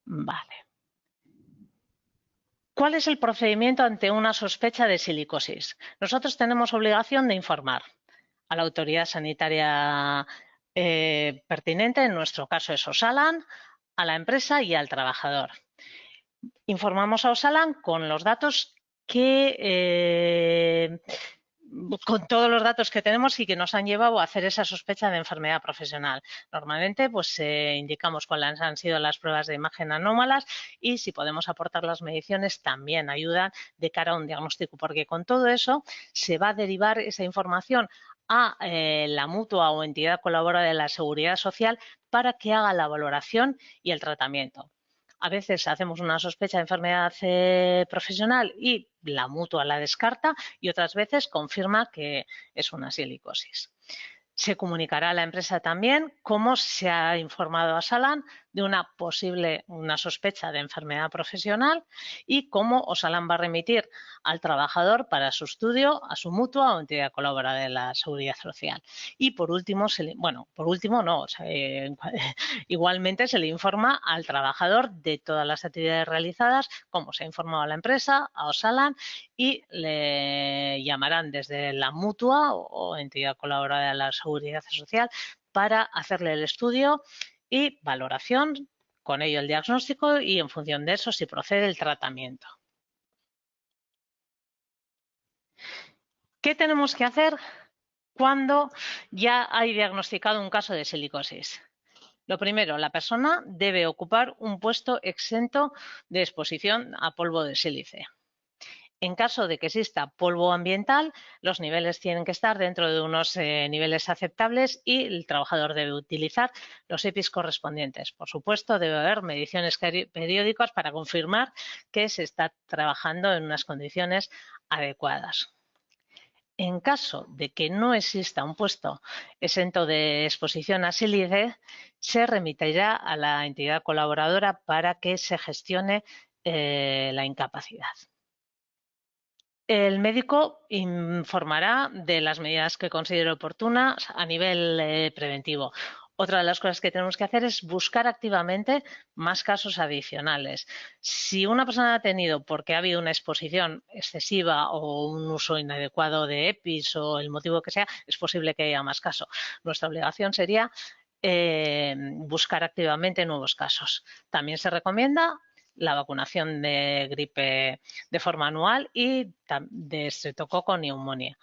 Vale. ¿Cuál es el procedimiento ante una sospecha de silicosis? Nosotros tenemos obligación de informar a la autoridad sanitaria pertinente, en nuestro caso es Osalan, a la empresa y al trabajador. Informamos a Osalan con los datos con todos los datos que tenemos y que nos han llevado a hacer esa sospecha de enfermedad profesional. Normalmente, pues indicamos cuáles han sido las pruebas de imagen anómalas, y si podemos aportar las mediciones también ayudan de cara a un diagnóstico, porque con todo eso se va a derivar esa información a la mutua o entidad colaboradora de la Seguridad Social para que haga la valoración y el tratamiento. A veces hacemos una sospecha de enfermedad profesional y la mutua la descarta, y otras veces confirma que es una silicosis. Se comunicará a la empresa también cómo se ha informado a Osalan de una sospecha de enfermedad profesional y cómo Osalan va a remitir al trabajador para su estudio a su mutua o entidad colaboradora de la Seguridad Social. Y por último, igualmente se le informa al trabajador de todas las actividades realizadas, como se ha informado a la empresa, a Osalan, y le llamarán desde la mutua o entidad colaboradora de la Seguridad Social para hacerle el estudio y valoración, con ello el diagnóstico, y en función de eso si procede el tratamiento. ¿Qué tenemos que hacer cuando ya hay diagnosticado un caso de silicosis? Lo primero, la persona debe ocupar un puesto exento de exposición a polvo de sílice. En caso de que exista polvo ambiental, los niveles tienen que estar dentro de unos niveles aceptables y el trabajador debe utilizar los EPIs correspondientes. Por supuesto, debe haber mediciones periódicas para confirmar que se está trabajando en unas condiciones adecuadas. En caso de que no exista un puesto exento de exposición a sílice, se remitirá a la entidad colaboradora para que se gestione la incapacidad. El médico informará de las medidas que considere oportunas a nivel preventivo. Otra de las cosas que tenemos que hacer es buscar activamente más casos adicionales. Si una persona ha tenido, porque ha habido una exposición excesiva o un uso inadecuado de EPIs o el motivo que sea, es posible que haya más casos. Nuestra obligación sería buscar activamente nuevos casos. También se recomienda la vacunación de gripe de forma anual y de estreptococo con neumonía.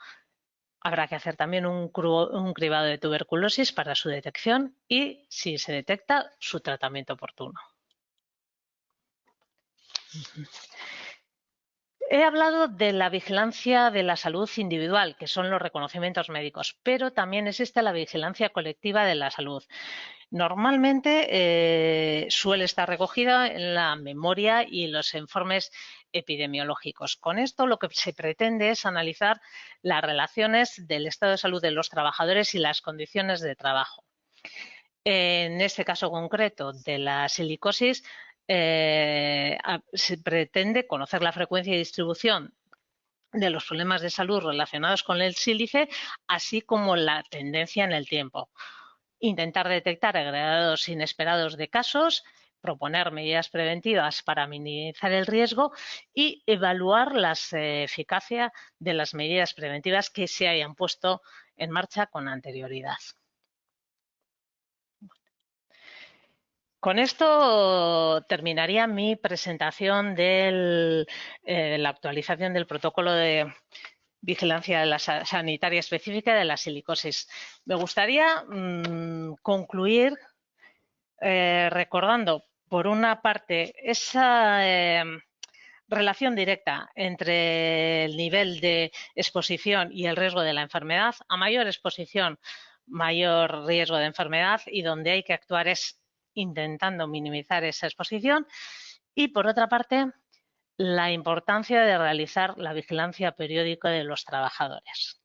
Habrá que hacer también un cribado de tuberculosis para su detección y, si se detecta, su tratamiento oportuno. He hablado de la vigilancia de la salud individual, que son los reconocimientos médicos, pero también existe la vigilancia colectiva de la salud. Normalmente suele estar recogida en la memoria y los informes epidemiológicos. Con esto lo que se pretende es analizar las relaciones del estado de salud de los trabajadores y las condiciones de trabajo. En este caso concreto de la silicosis, se pretende conocer la frecuencia y distribución de los problemas de salud relacionados con el sílice, así como la tendencia en el tiempo. Intentar detectar agregados inesperados de casos, proponer medidas preventivas para minimizar el riesgo y evaluar la eficacia de las medidas preventivas que se hayan puesto en marcha con anterioridad. Con esto terminaría mi presentación de la actualización del protocolo de vigilancia sanitaria específica de la silicosis. Me gustaría concluir recordando, por una parte, esa relación directa entre el nivel de exposición y el riesgo de la enfermedad. A mayor exposición, mayor riesgo de enfermedad, y donde hay que actuar es intentando minimizar esa exposición. Y por otra parte, la importancia de realizar la vigilancia periódica de los trabajadores.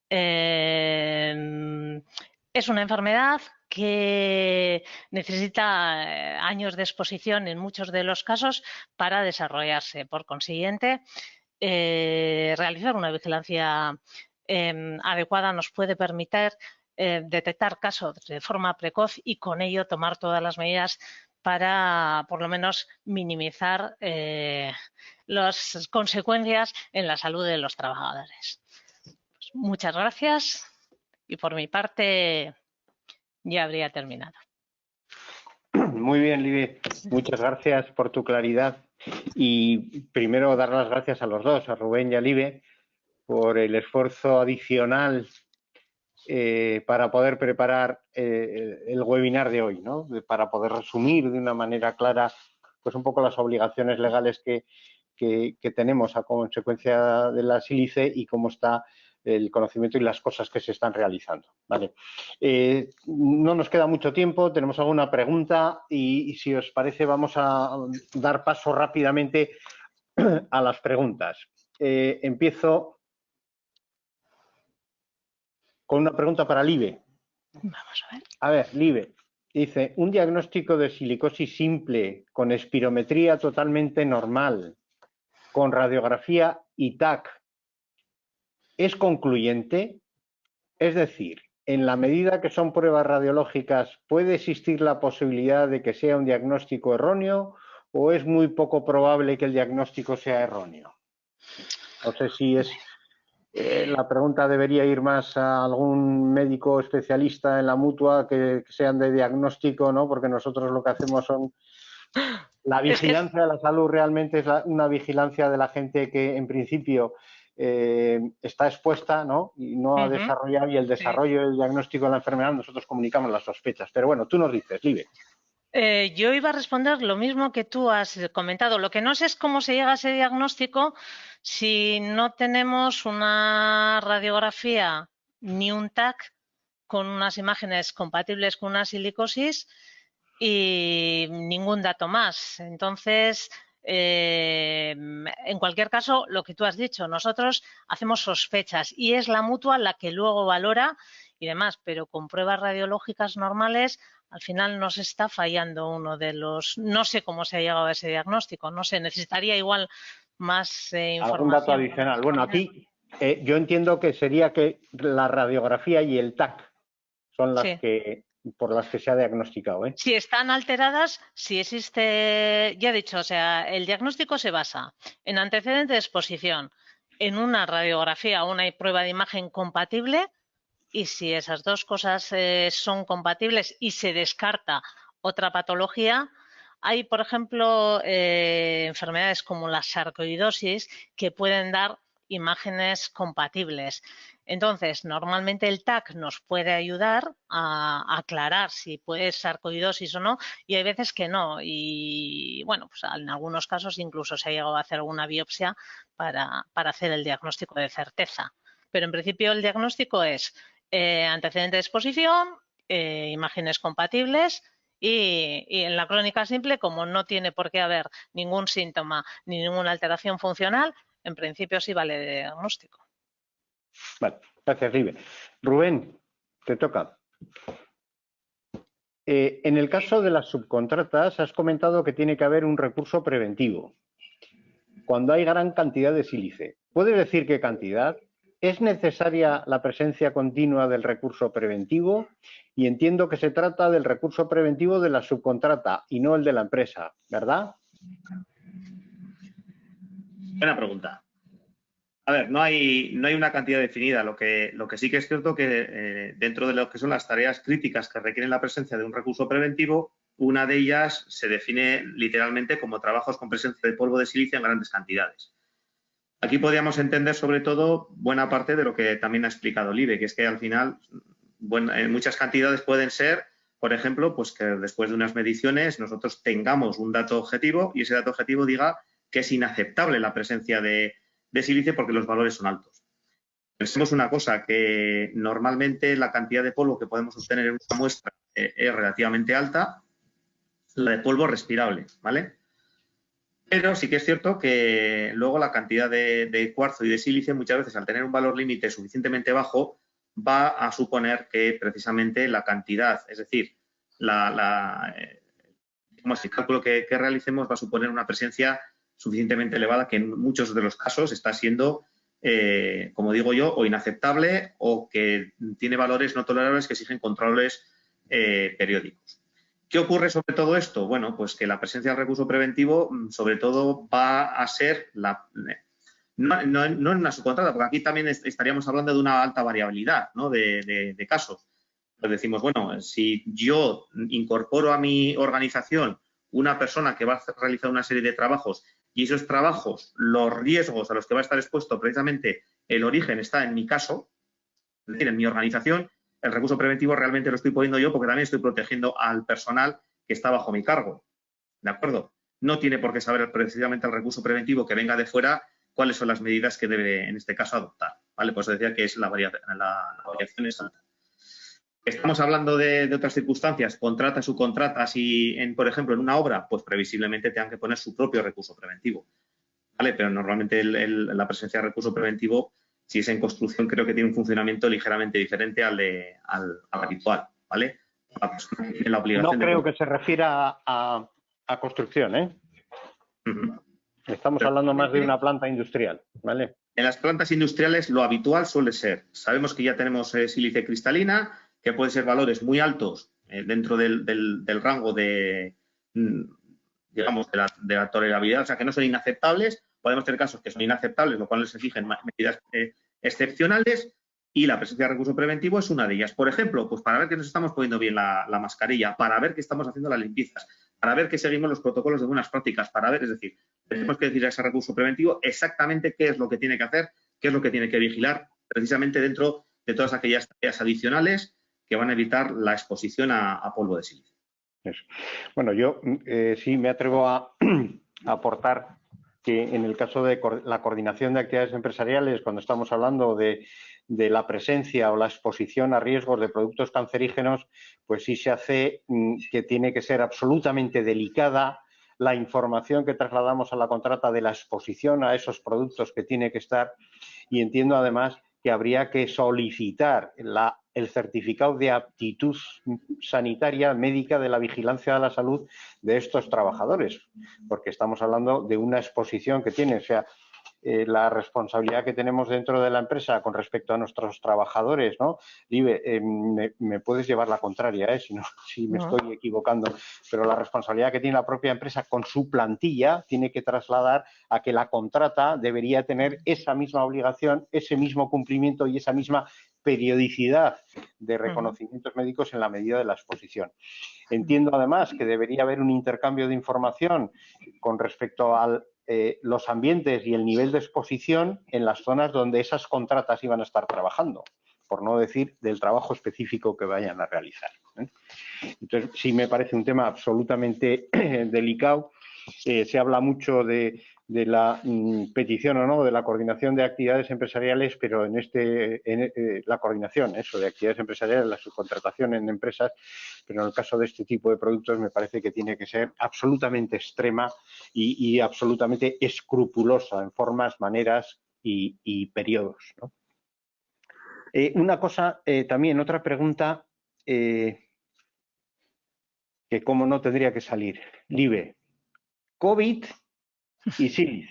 Es una enfermedad que necesita años de exposición en muchos de los casos para desarrollarse. Por consiguiente, realizar una vigilancia adecuada nos puede permitir detectar casos de forma precoz y con ello tomar todas las medidas para, por lo menos, minimizar las consecuencias en la salud de los trabajadores. Pues muchas gracias y por mi parte ya habría terminado. Muy bien, Libe. Muchas gracias por tu claridad. Y primero dar las gracias a los dos, a Rubén y a Libe, por el esfuerzo adicional para poder preparar el webinar de hoy, ¿no? Para poder resumir de una manera clara pues un poco las obligaciones legales que tenemos a consecuencia de la sílice y cómo está el conocimiento y las cosas que se están realizando. ¿Vale? No nos queda mucho tiempo, tenemos alguna pregunta y si os parece vamos a dar paso rápidamente a las preguntas. Empiezo con una pregunta para Libe. Vamos a ver. A ver, Libe, dice, un diagnóstico de silicosis simple con espirometría totalmente normal, con radiografía y TAC, ¿es concluyente? Es decir, en la medida que son pruebas radiológicas, ¿puede existir la posibilidad de que sea un diagnóstico erróneo o es muy poco probable que el diagnóstico sea erróneo? No sé si es... la pregunta debería ir más a algún médico especialista en la mutua que sean de diagnóstico, ¿no? Porque nosotros lo que hacemos son... La vigilancia de la salud realmente es una vigilancia de la gente que en principio está expuesta, ¿no? Y no ha desarrollado, y el desarrollo del diagnóstico de la enfermedad nosotros comunicamos las sospechas. Pero bueno, tú nos dices, Libe. Yo iba a responder lo mismo que tú has comentado. Lo que no sé es cómo se llega a ese diagnóstico si no tenemos una radiografía ni un TAC con unas imágenes compatibles con una silicosis y ningún dato más. Entonces, en cualquier caso, lo que tú has dicho, nosotros hacemos sospechas y es la mutua la que luego valora y demás, pero con pruebas radiológicas normales al final nos está fallando uno de los... No sé cómo se ha llegado a ese diagnóstico, no sé, necesitaría igual más información. Algún dato adicional. Bueno, aquí yo entiendo que sería que la radiografía y el TAC son las que por las que se ha diagnosticado. Si están alteradas, si existe, ya he dicho, o sea, el diagnóstico se basa en antecedentes de exposición, en una radiografía o una prueba de imagen compatible, y si esas dos cosas son compatibles y se descarta otra patología, hay, por ejemplo, enfermedades como la sarcoidosis que pueden dar imágenes compatibles. Entonces, normalmente el TAC nos puede ayudar a aclarar si puede ser sarcoidosis o no, y hay veces que no. Y bueno, pues en algunos casos incluso se ha llegado a hacer alguna biopsia para hacer el diagnóstico de certeza. Pero en principio el diagnóstico es antecedente de exposición, imágenes compatibles y en la crónica simple, como no tiene por qué haber ningún síntoma ni ninguna alteración funcional, en principio sí vale de diagnóstico. Vale, gracias, Libe. Rubén, te toca. En el caso de las subcontratas, has comentado que tiene que haber un recurso preventivo cuando hay gran cantidad de sílice. ¿Puedes decir qué cantidad? ¿Es necesaria la presencia continua del recurso preventivo? Y entiendo que se trata del recurso preventivo de la subcontrata y no el de la empresa, ¿verdad? Buena pregunta. A ver, no hay una cantidad definida. Lo que sí que es cierto que dentro de lo que son las tareas críticas que requieren la presencia de un recurso preventivo, una de ellas se define literalmente como trabajos con presencia de polvo de silicio en grandes cantidades. Aquí podríamos entender sobre todo buena parte de lo que también ha explicado Libe, que es que al final muchas cantidades pueden ser por ejemplo, pues que después de unas mediciones nosotros tengamos un dato objetivo y ese dato objetivo diga que es inaceptable la presencia de sílice porque los valores son altos. Pensemos una cosa, que normalmente la cantidad de polvo que podemos obtener en una muestra es relativamente alta, la de polvo respirable, ¿vale? Pero sí que es cierto que luego la cantidad de cuarzo y de sílice muchas veces al tener un valor límite suficientemente bajo va a suponer que precisamente la cantidad, es decir, el cálculo que realicemos va a suponer una presencia suficientemente elevada que en muchos de los casos está siendo, como digo yo, o inaceptable o que tiene valores no tolerables que exigen controles periódicos. ¿Qué ocurre sobre todo esto? Bueno, pues que la presencia del recurso preventivo sobre todo va a ser no en una subcontrata, porque aquí también estaríamos hablando de una alta variabilidad, ¿no? de casos. Pues decimos, bueno, si yo incorporo a mi organización una persona que va a realizar una serie de trabajos y esos trabajos, los riesgos a los que va a estar expuesto precisamente el origen está en mi caso, es decir, en mi organización, el recurso preventivo realmente lo estoy poniendo yo porque también estoy protegiendo al personal que está bajo mi cargo. ¿De acuerdo? No tiene por qué saber precisamente el recurso preventivo que venga de fuera cuáles son las medidas que debe, en este caso, adoptar. ¿Vale? Pues decía que es la variación es alta. Estamos hablando de otras circunstancias, contratas, subcontratas y, por ejemplo, en una obra, pues previsiblemente tengan que poner su propio recurso preventivo. ¿Vale? Pero normalmente la presencia de recurso preventivo, si es en construcción, creo que tiene un funcionamiento ligeramente diferente al habitual, ¿vale? La persona que tiene la obligación no creo que se refiera a construcción, ¿eh? Estamos hablando más de una planta industrial, ¿vale? En las plantas industriales lo habitual suele ser, sabemos que ya tenemos sílice cristalina, que puede ser valores muy altos dentro del rango digamos, de la tolerabilidad, o sea, que no son inaceptables. Podemos tener casos que son inaceptables, lo cual les exigen medidas excepcionales, y la presencia de recurso preventivo es una de ellas. Por ejemplo, pues para ver que nos estamos poniendo bien la mascarilla, para ver que estamos haciendo las limpiezas, para ver que seguimos los protocolos de buenas prácticas, para ver, es decir, tenemos que decir a ese recurso preventivo exactamente qué es lo que tiene que hacer, qué es lo que tiene que vigilar, precisamente dentro de todas aquellas tareas adicionales que van a evitar la exposición a polvo de sílice. Eso. Bueno, yo sí me atrevo a aportar que en el caso de la coordinación de actividades empresariales, cuando estamos hablando de la presencia o la exposición a riesgos de productos cancerígenos, pues sí se hace que tiene que ser absolutamente delicada la información que trasladamos a la contrata de la exposición a esos productos que tiene que estar, y entiendo además que habría que solicitar el certificado de aptitud sanitaria médica de la vigilancia de la salud de estos trabajadores, porque estamos hablando de una exposición que tiene, o sea, la responsabilidad que tenemos dentro de la empresa con respecto a nuestros trabajadores, ¿no? Libe, me puedes llevar la contraria, si me estoy equivocando, pero la responsabilidad que tiene la propia empresa con su plantilla tiene que trasladar a que la contrata debería tener esa misma obligación, ese mismo cumplimiento y esa misma periodicidad de reconocimientos médicos en la medida de la exposición. Entiendo además que debería haber un intercambio de información con respecto a los ambientes y el nivel de exposición en las zonas donde esas contratas iban a estar trabajando, por no decir del trabajo específico que vayan a realizar. Entonces, sí me parece un tema absolutamente delicado. Se habla mucho de la petición o no de la coordinación de actividades empresariales, pero la coordinación de actividades empresariales, la subcontratación en empresas, pero en el caso de este tipo de productos me parece que tiene que ser absolutamente extrema y absolutamente escrupulosa en formas, maneras y periodos, ¿no? Una cosa, también otra pregunta que cómo no tendría que salir. Libe, COVID y sílice.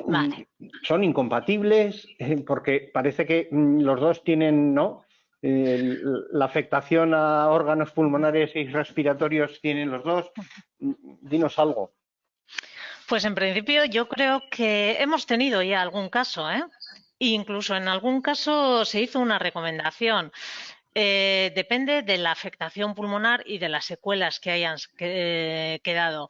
Vale. Son incompatibles porque parece que los dos tienen, ¿no? La afectación a órganos pulmonares y respiratorios tienen los dos. Dinos algo. Pues en principio yo creo que hemos tenido ya algún caso, ¿eh? Incluso en algún caso se hizo una recomendación. Depende de la afectación pulmonar y de las secuelas que hayan quedado.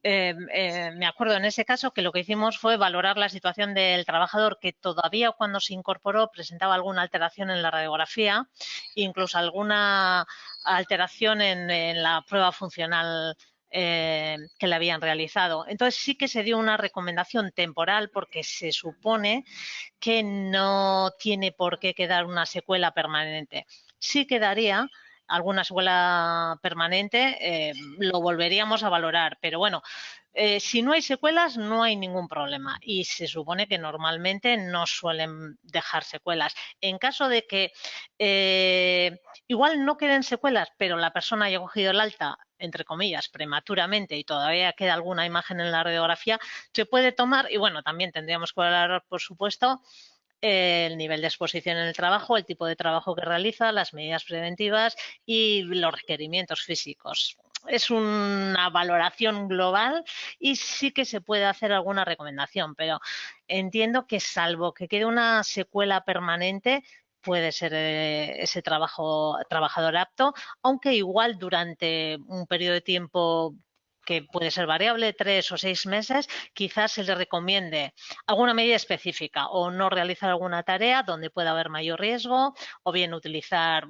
me acuerdo en ese caso que lo que hicimos fue valorar la situación del trabajador que todavía cuando se incorporó presentaba alguna alteración en la radiografía, incluso alguna alteración en la prueba funcional que le habían realizado. Entonces sí que se dio una recomendación temporal porque se supone que no tiene por qué quedar una secuela permanente. Sí quedaría alguna secuela permanente, lo volveríamos a valorar, pero bueno, si no hay secuelas no hay ningún problema y se supone que normalmente no suelen dejar secuelas. En caso de que igual no queden secuelas, pero la persona haya cogido el alta, entre comillas, prematuramente y todavía queda alguna imagen en la radiografía, se puede tomar y bueno, también tendríamos que valorar, por supuesto, el nivel de exposición en el trabajo, el tipo de trabajo que realiza, las medidas preventivas y los requerimientos físicos. Es una valoración global y sí que se puede hacer alguna recomendación, pero entiendo que salvo que quede una secuela permanente, puede ser ese trabajador apto, aunque igual durante un periodo de tiempo que puede ser variable, 3 o 6 meses, quizás se le recomiende alguna medida específica o no realizar alguna tarea donde pueda haber mayor riesgo o bien utilizar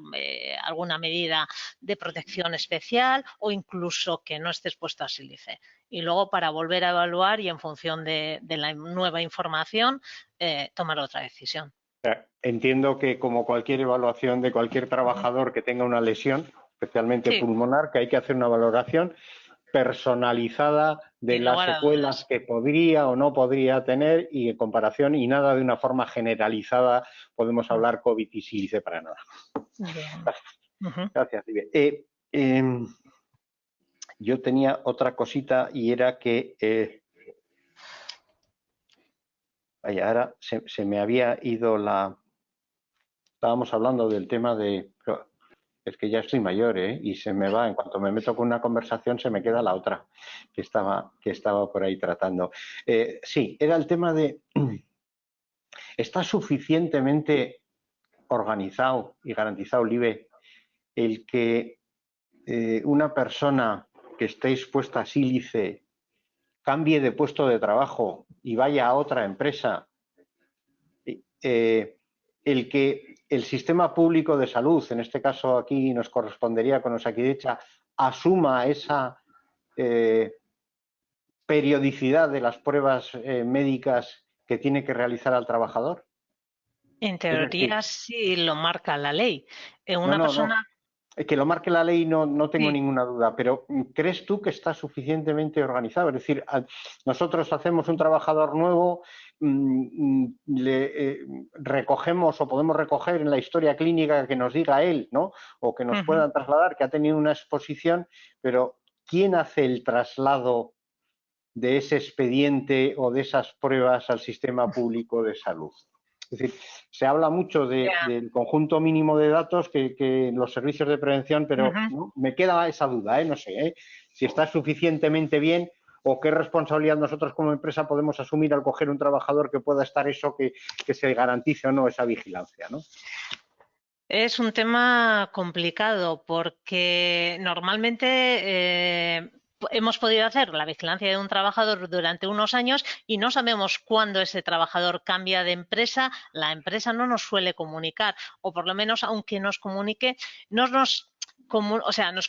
alguna medida de protección especial o incluso que no esté expuesto a sílice. Y luego para volver a evaluar y en función de la nueva información tomar otra decisión. Entiendo que como cualquier evaluación de cualquier trabajador que tenga una lesión, especialmente pulmonar, que hay que hacer una valoración personalizada de las secuelas que podría o no podría tener y en comparación y nada de una forma generalizada podemos hablar COVID y sílice para nada. Bien. Gracias, Livia. Yo tenía otra cosita y era que vaya, ahora se me había ido la... Estábamos hablando del tema de... Es que ya estoy mayor, y se me va, en cuanto me meto con una conversación se me queda la otra que estaba por ahí tratando. Sí, era el tema de... ¿Está suficientemente organizado y garantizado, Libe, el que una persona que esté expuesta a sílice cambie de puesto de trabajo y vaya a otra empresa? El que el sistema público de salud, en este caso aquí nos correspondería con Osakidetza, asuma esa periodicidad de las pruebas médicas que tiene que realizar al trabajador. En teoría sí lo marca la ley. Una persona... Que lo marque la ley no tengo ninguna duda, pero ¿crees tú que está suficientemente organizado? Es decir, nosotros hacemos un trabajador nuevo, recogemos o podemos recoger en la historia clínica que nos diga él, ¿no? O que nos puedan trasladar que ha tenido una exposición, pero ¿quién hace el traslado de ese expediente o de esas pruebas al sistema público de salud? Es decir, se habla mucho del conjunto mínimo de datos que los servicios de prevención, pero ¿no? Me queda esa duda, no sé si está suficientemente bien o qué responsabilidad nosotros como empresa podemos asumir al coger un trabajador que pueda estar eso, que se garantice o no esa vigilancia, ¿no? Es un tema complicado porque normalmente hemos podido hacer la vigilancia de un trabajador durante unos años y no sabemos cuándo ese trabajador cambia de empresa. La empresa no nos suele comunicar, o por lo menos aunque nos comunique, nos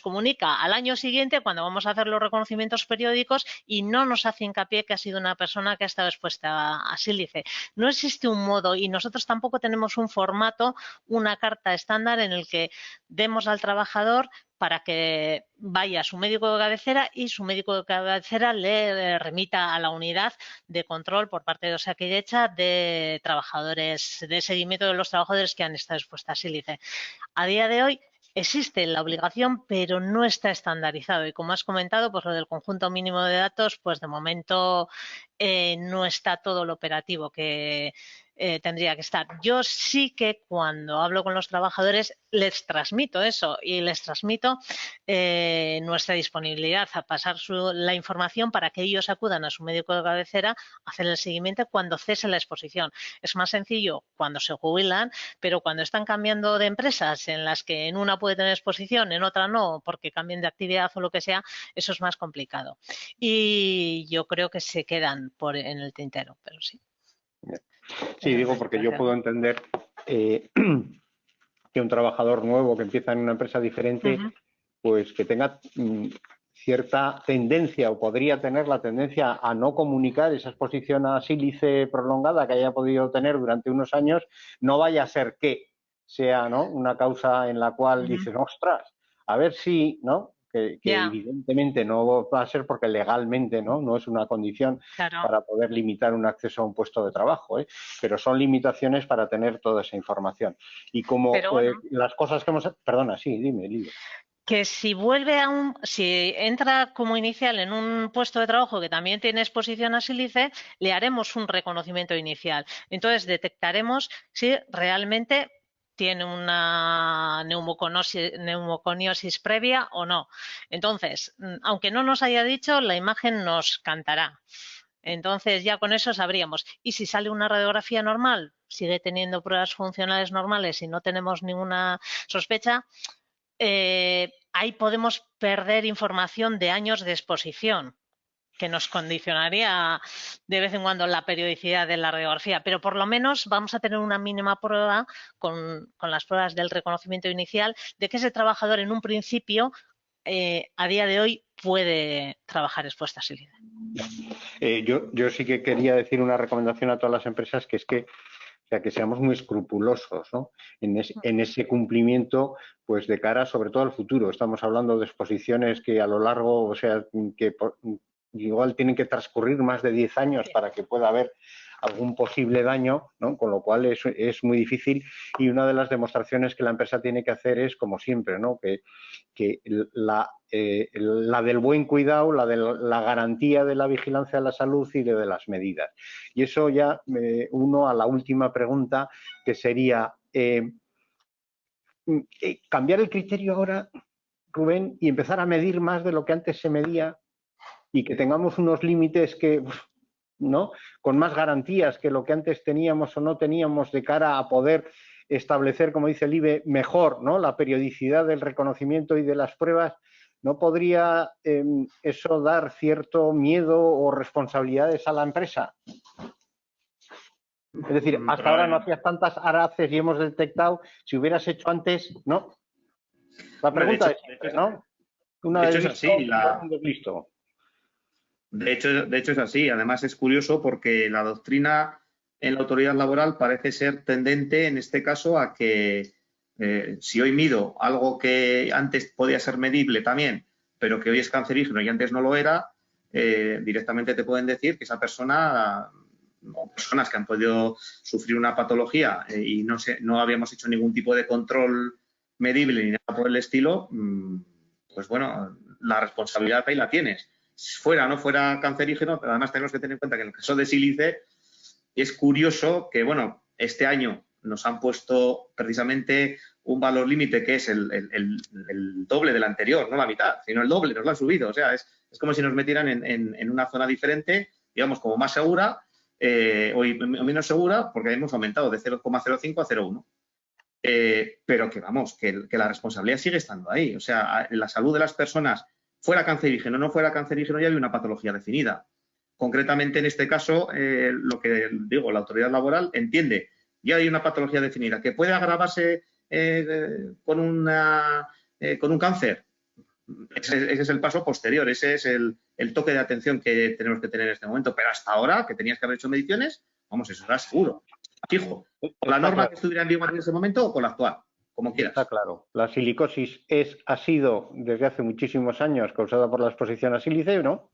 comunica al año siguiente cuando vamos a hacer los reconocimientos periódicos y no nos hace hincapié que ha sido una persona que ha estado expuesta a sílice. No existe un modo y nosotros tampoco tenemos un formato, una carta estándar en el que demos al trabajador para que vaya a su médico de cabecera y su médico de cabecera le remita a la unidad de control por parte de Osakidetza de trabajadores, de seguimiento de los trabajadores que han estado expuestos a sílice. A día de hoy existe la obligación, pero no está estandarizado. Y como has comentado, pues lo del conjunto mínimo de datos, pues de momento no está todo lo operativo que tendría que estar. Yo sí que cuando hablo con los trabajadores les transmito eso y les transmito nuestra disponibilidad a pasar la información para que ellos acudan a su médico de cabecera a hacer el seguimiento cuando cese la exposición. Es más sencillo cuando se jubilan, pero cuando están cambiando de empresas en las que en una puede tener exposición, en otra no, porque cambien de actividad o lo que sea, eso es más complicado. Y yo creo que se quedan en el tintero, pero sí. Sí, digo porque yo puedo entender que un trabajador nuevo que empieza en una empresa diferente, pues que tenga cierta tendencia o podría tener la tendencia a no comunicar esa exposición a sílice prolongada que haya podido tener durante unos años, no vaya a ser que sea, ¿no?, una causa en la cual dices, ostras, a ver si, ¿no?, que evidentemente no va a ser porque legalmente no es una condición para poder limitar un acceso a un puesto de trabajo, pero son limitaciones para tener toda esa información. Y como las cosas que hemos... Perdona, sí, dime, Lidia. Que si si entra como inicial en un puesto de trabajo que también tiene exposición a sílice, le haremos un reconocimiento inicial. Entonces detectaremos si realmente tiene una neumoconiosis previa o no. Entonces, aunque no nos haya dicho, la imagen nos cantará. Entonces ya con eso sabríamos. Y si sale una radiografía normal, sigue teniendo pruebas funcionales normales y no tenemos ninguna sospecha, ahí podemos perder información de años de exposición, que nos condicionaría de vez en cuando la periodicidad de la radiografía, pero por lo menos vamos a tener una mínima prueba con las pruebas del reconocimiento inicial de que ese trabajador en un principio a día de hoy puede trabajar expuesta a sílice. Yo sí que quería decir una recomendación a todas las empresas, que es que seamos muy escrupulosos, ¿no?, en ese cumplimiento, pues de cara sobre todo al futuro. Estamos hablando de exposiciones que a lo largo, o sea, que igual tienen que transcurrir más de 10 años para que pueda haber algún posible daño, ¿no?, con lo cual es muy difícil, y una de las demostraciones que la empresa tiene que hacer es, como siempre, ¿no?, que la del buen cuidado, la de la garantía de la vigilancia de la salud y de las medidas. Y eso ya uno a la última pregunta, que sería cambiar el criterio ahora, Rubén, y empezar a medir más de lo que antes se medía, y que tengamos unos límites que, ¿no?, con más garantías que lo que antes teníamos o no teníamos, de cara a poder establecer, como dice el IBE, mejor, ¿no?, la periodicidad del reconocimiento y de las pruebas. ¿No podría eso dar cierto miedo o responsabilidades a la empresa? Es decir, hasta ahora no hacías tantas, ahora haces y hemos detectado, si hubieras hecho antes, ¿no? La pregunta es, ¿no? Una vez es así. Listo. De hecho es así. Además es curioso porque la doctrina en la autoridad laboral parece ser tendente en este caso a que si hoy mido algo que antes podía ser medible también, pero que hoy es cancerígeno y antes no lo era, directamente te pueden decir que esa persona o personas que han podido sufrir una patología y no habíamos hecho ningún tipo de control medible ni nada por el estilo, pues bueno, la responsabilidad ahí la tienes. Fuera o no fuera cancerígeno, pero además tenemos que tener en cuenta que en el caso de sílice es curioso que, bueno, este año nos han puesto precisamente un valor límite que es el doble del anterior, no la mitad, sino el doble, nos lo han subido. O sea, es como si nos metieran en una zona diferente, digamos, como más segura o menos segura, porque hemos aumentado de 0,05 a 0,1. Pero que vamos, que la responsabilidad sigue estando ahí. O sea, la salud de las personas, fuera cancerígeno o no fuera cancerígeno, ya hay una patología definida. Concretamente, en este caso, lo que digo, la autoridad laboral entiende, ya hay una patología definida, que puede agravarse con un cáncer. Ese es el paso posterior, ese es el toque de atención que tenemos que tener en este momento. Pero hasta ahora, que tenías que haber hecho mediciones, vamos, eso era seguro, fijo. Con la norma que estuviera en vigor en ese momento o con la actual, como quieras. Está claro. La silicosis ha sido desde hace muchísimos años causada por la exposición a sílice, ¿no?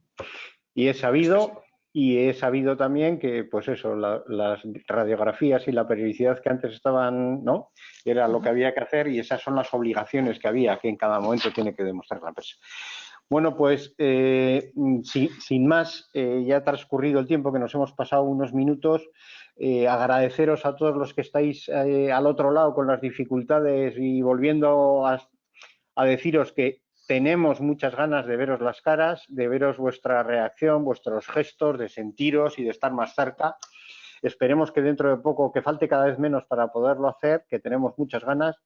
Y he sabido también que, pues eso, las radiografías y la periodicidad que antes estaban, ¿no?, era lo que había que hacer, y esas son las obligaciones que había, que en cada momento tiene que demostrar la empresa. Bueno, pues sin más, ya ha transcurrido el tiempo, que nos hemos pasado unos minutos. Agradeceros a todos los que estáis al otro lado con las dificultades y volviendo a deciros que tenemos muchas ganas de veros las caras, de veros vuestra reacción, vuestros gestos, de sentiros y de estar más cerca. Esperemos que dentro de poco, que falte cada vez menos para poderlo hacer, que tenemos muchas ganas.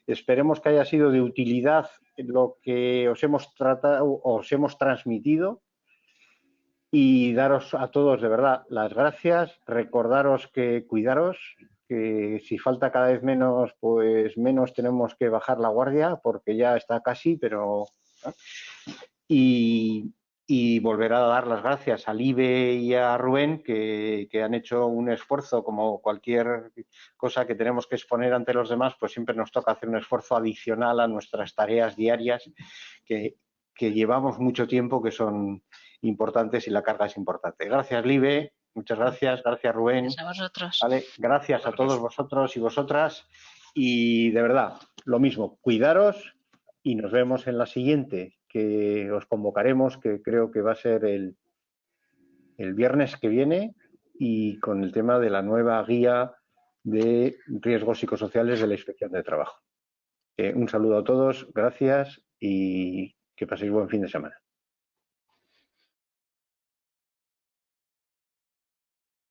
Esperemos que haya sido de utilidad lo que os hemos tratado, os hemos transmitido, y daros a todos de verdad las gracias. Recordaros que cuidaros, que si falta cada vez menos, pues menos tenemos que bajar la guardia, porque ya está casi, pero... Y volver a dar las gracias a Libe y a Rubén, que han hecho un esfuerzo, como cualquier cosa que tenemos que exponer ante los demás, pues siempre nos toca hacer un esfuerzo adicional a nuestras tareas diarias que llevamos mucho tiempo, que son importantes y la carga es importante. Gracias, Libe, muchas gracias, gracias, Rubén. Gracias a vosotros. Vale, gracias a todos vosotros y vosotras, y de verdad, lo mismo, cuidaros y nos vemos en la siguiente, que os convocaremos, que creo que va a ser el viernes que viene, y con el tema de la nueva guía de riesgos psicosociales de la Inspección de Trabajo. Un saludo a todos, gracias y que paséis buen fin de semana.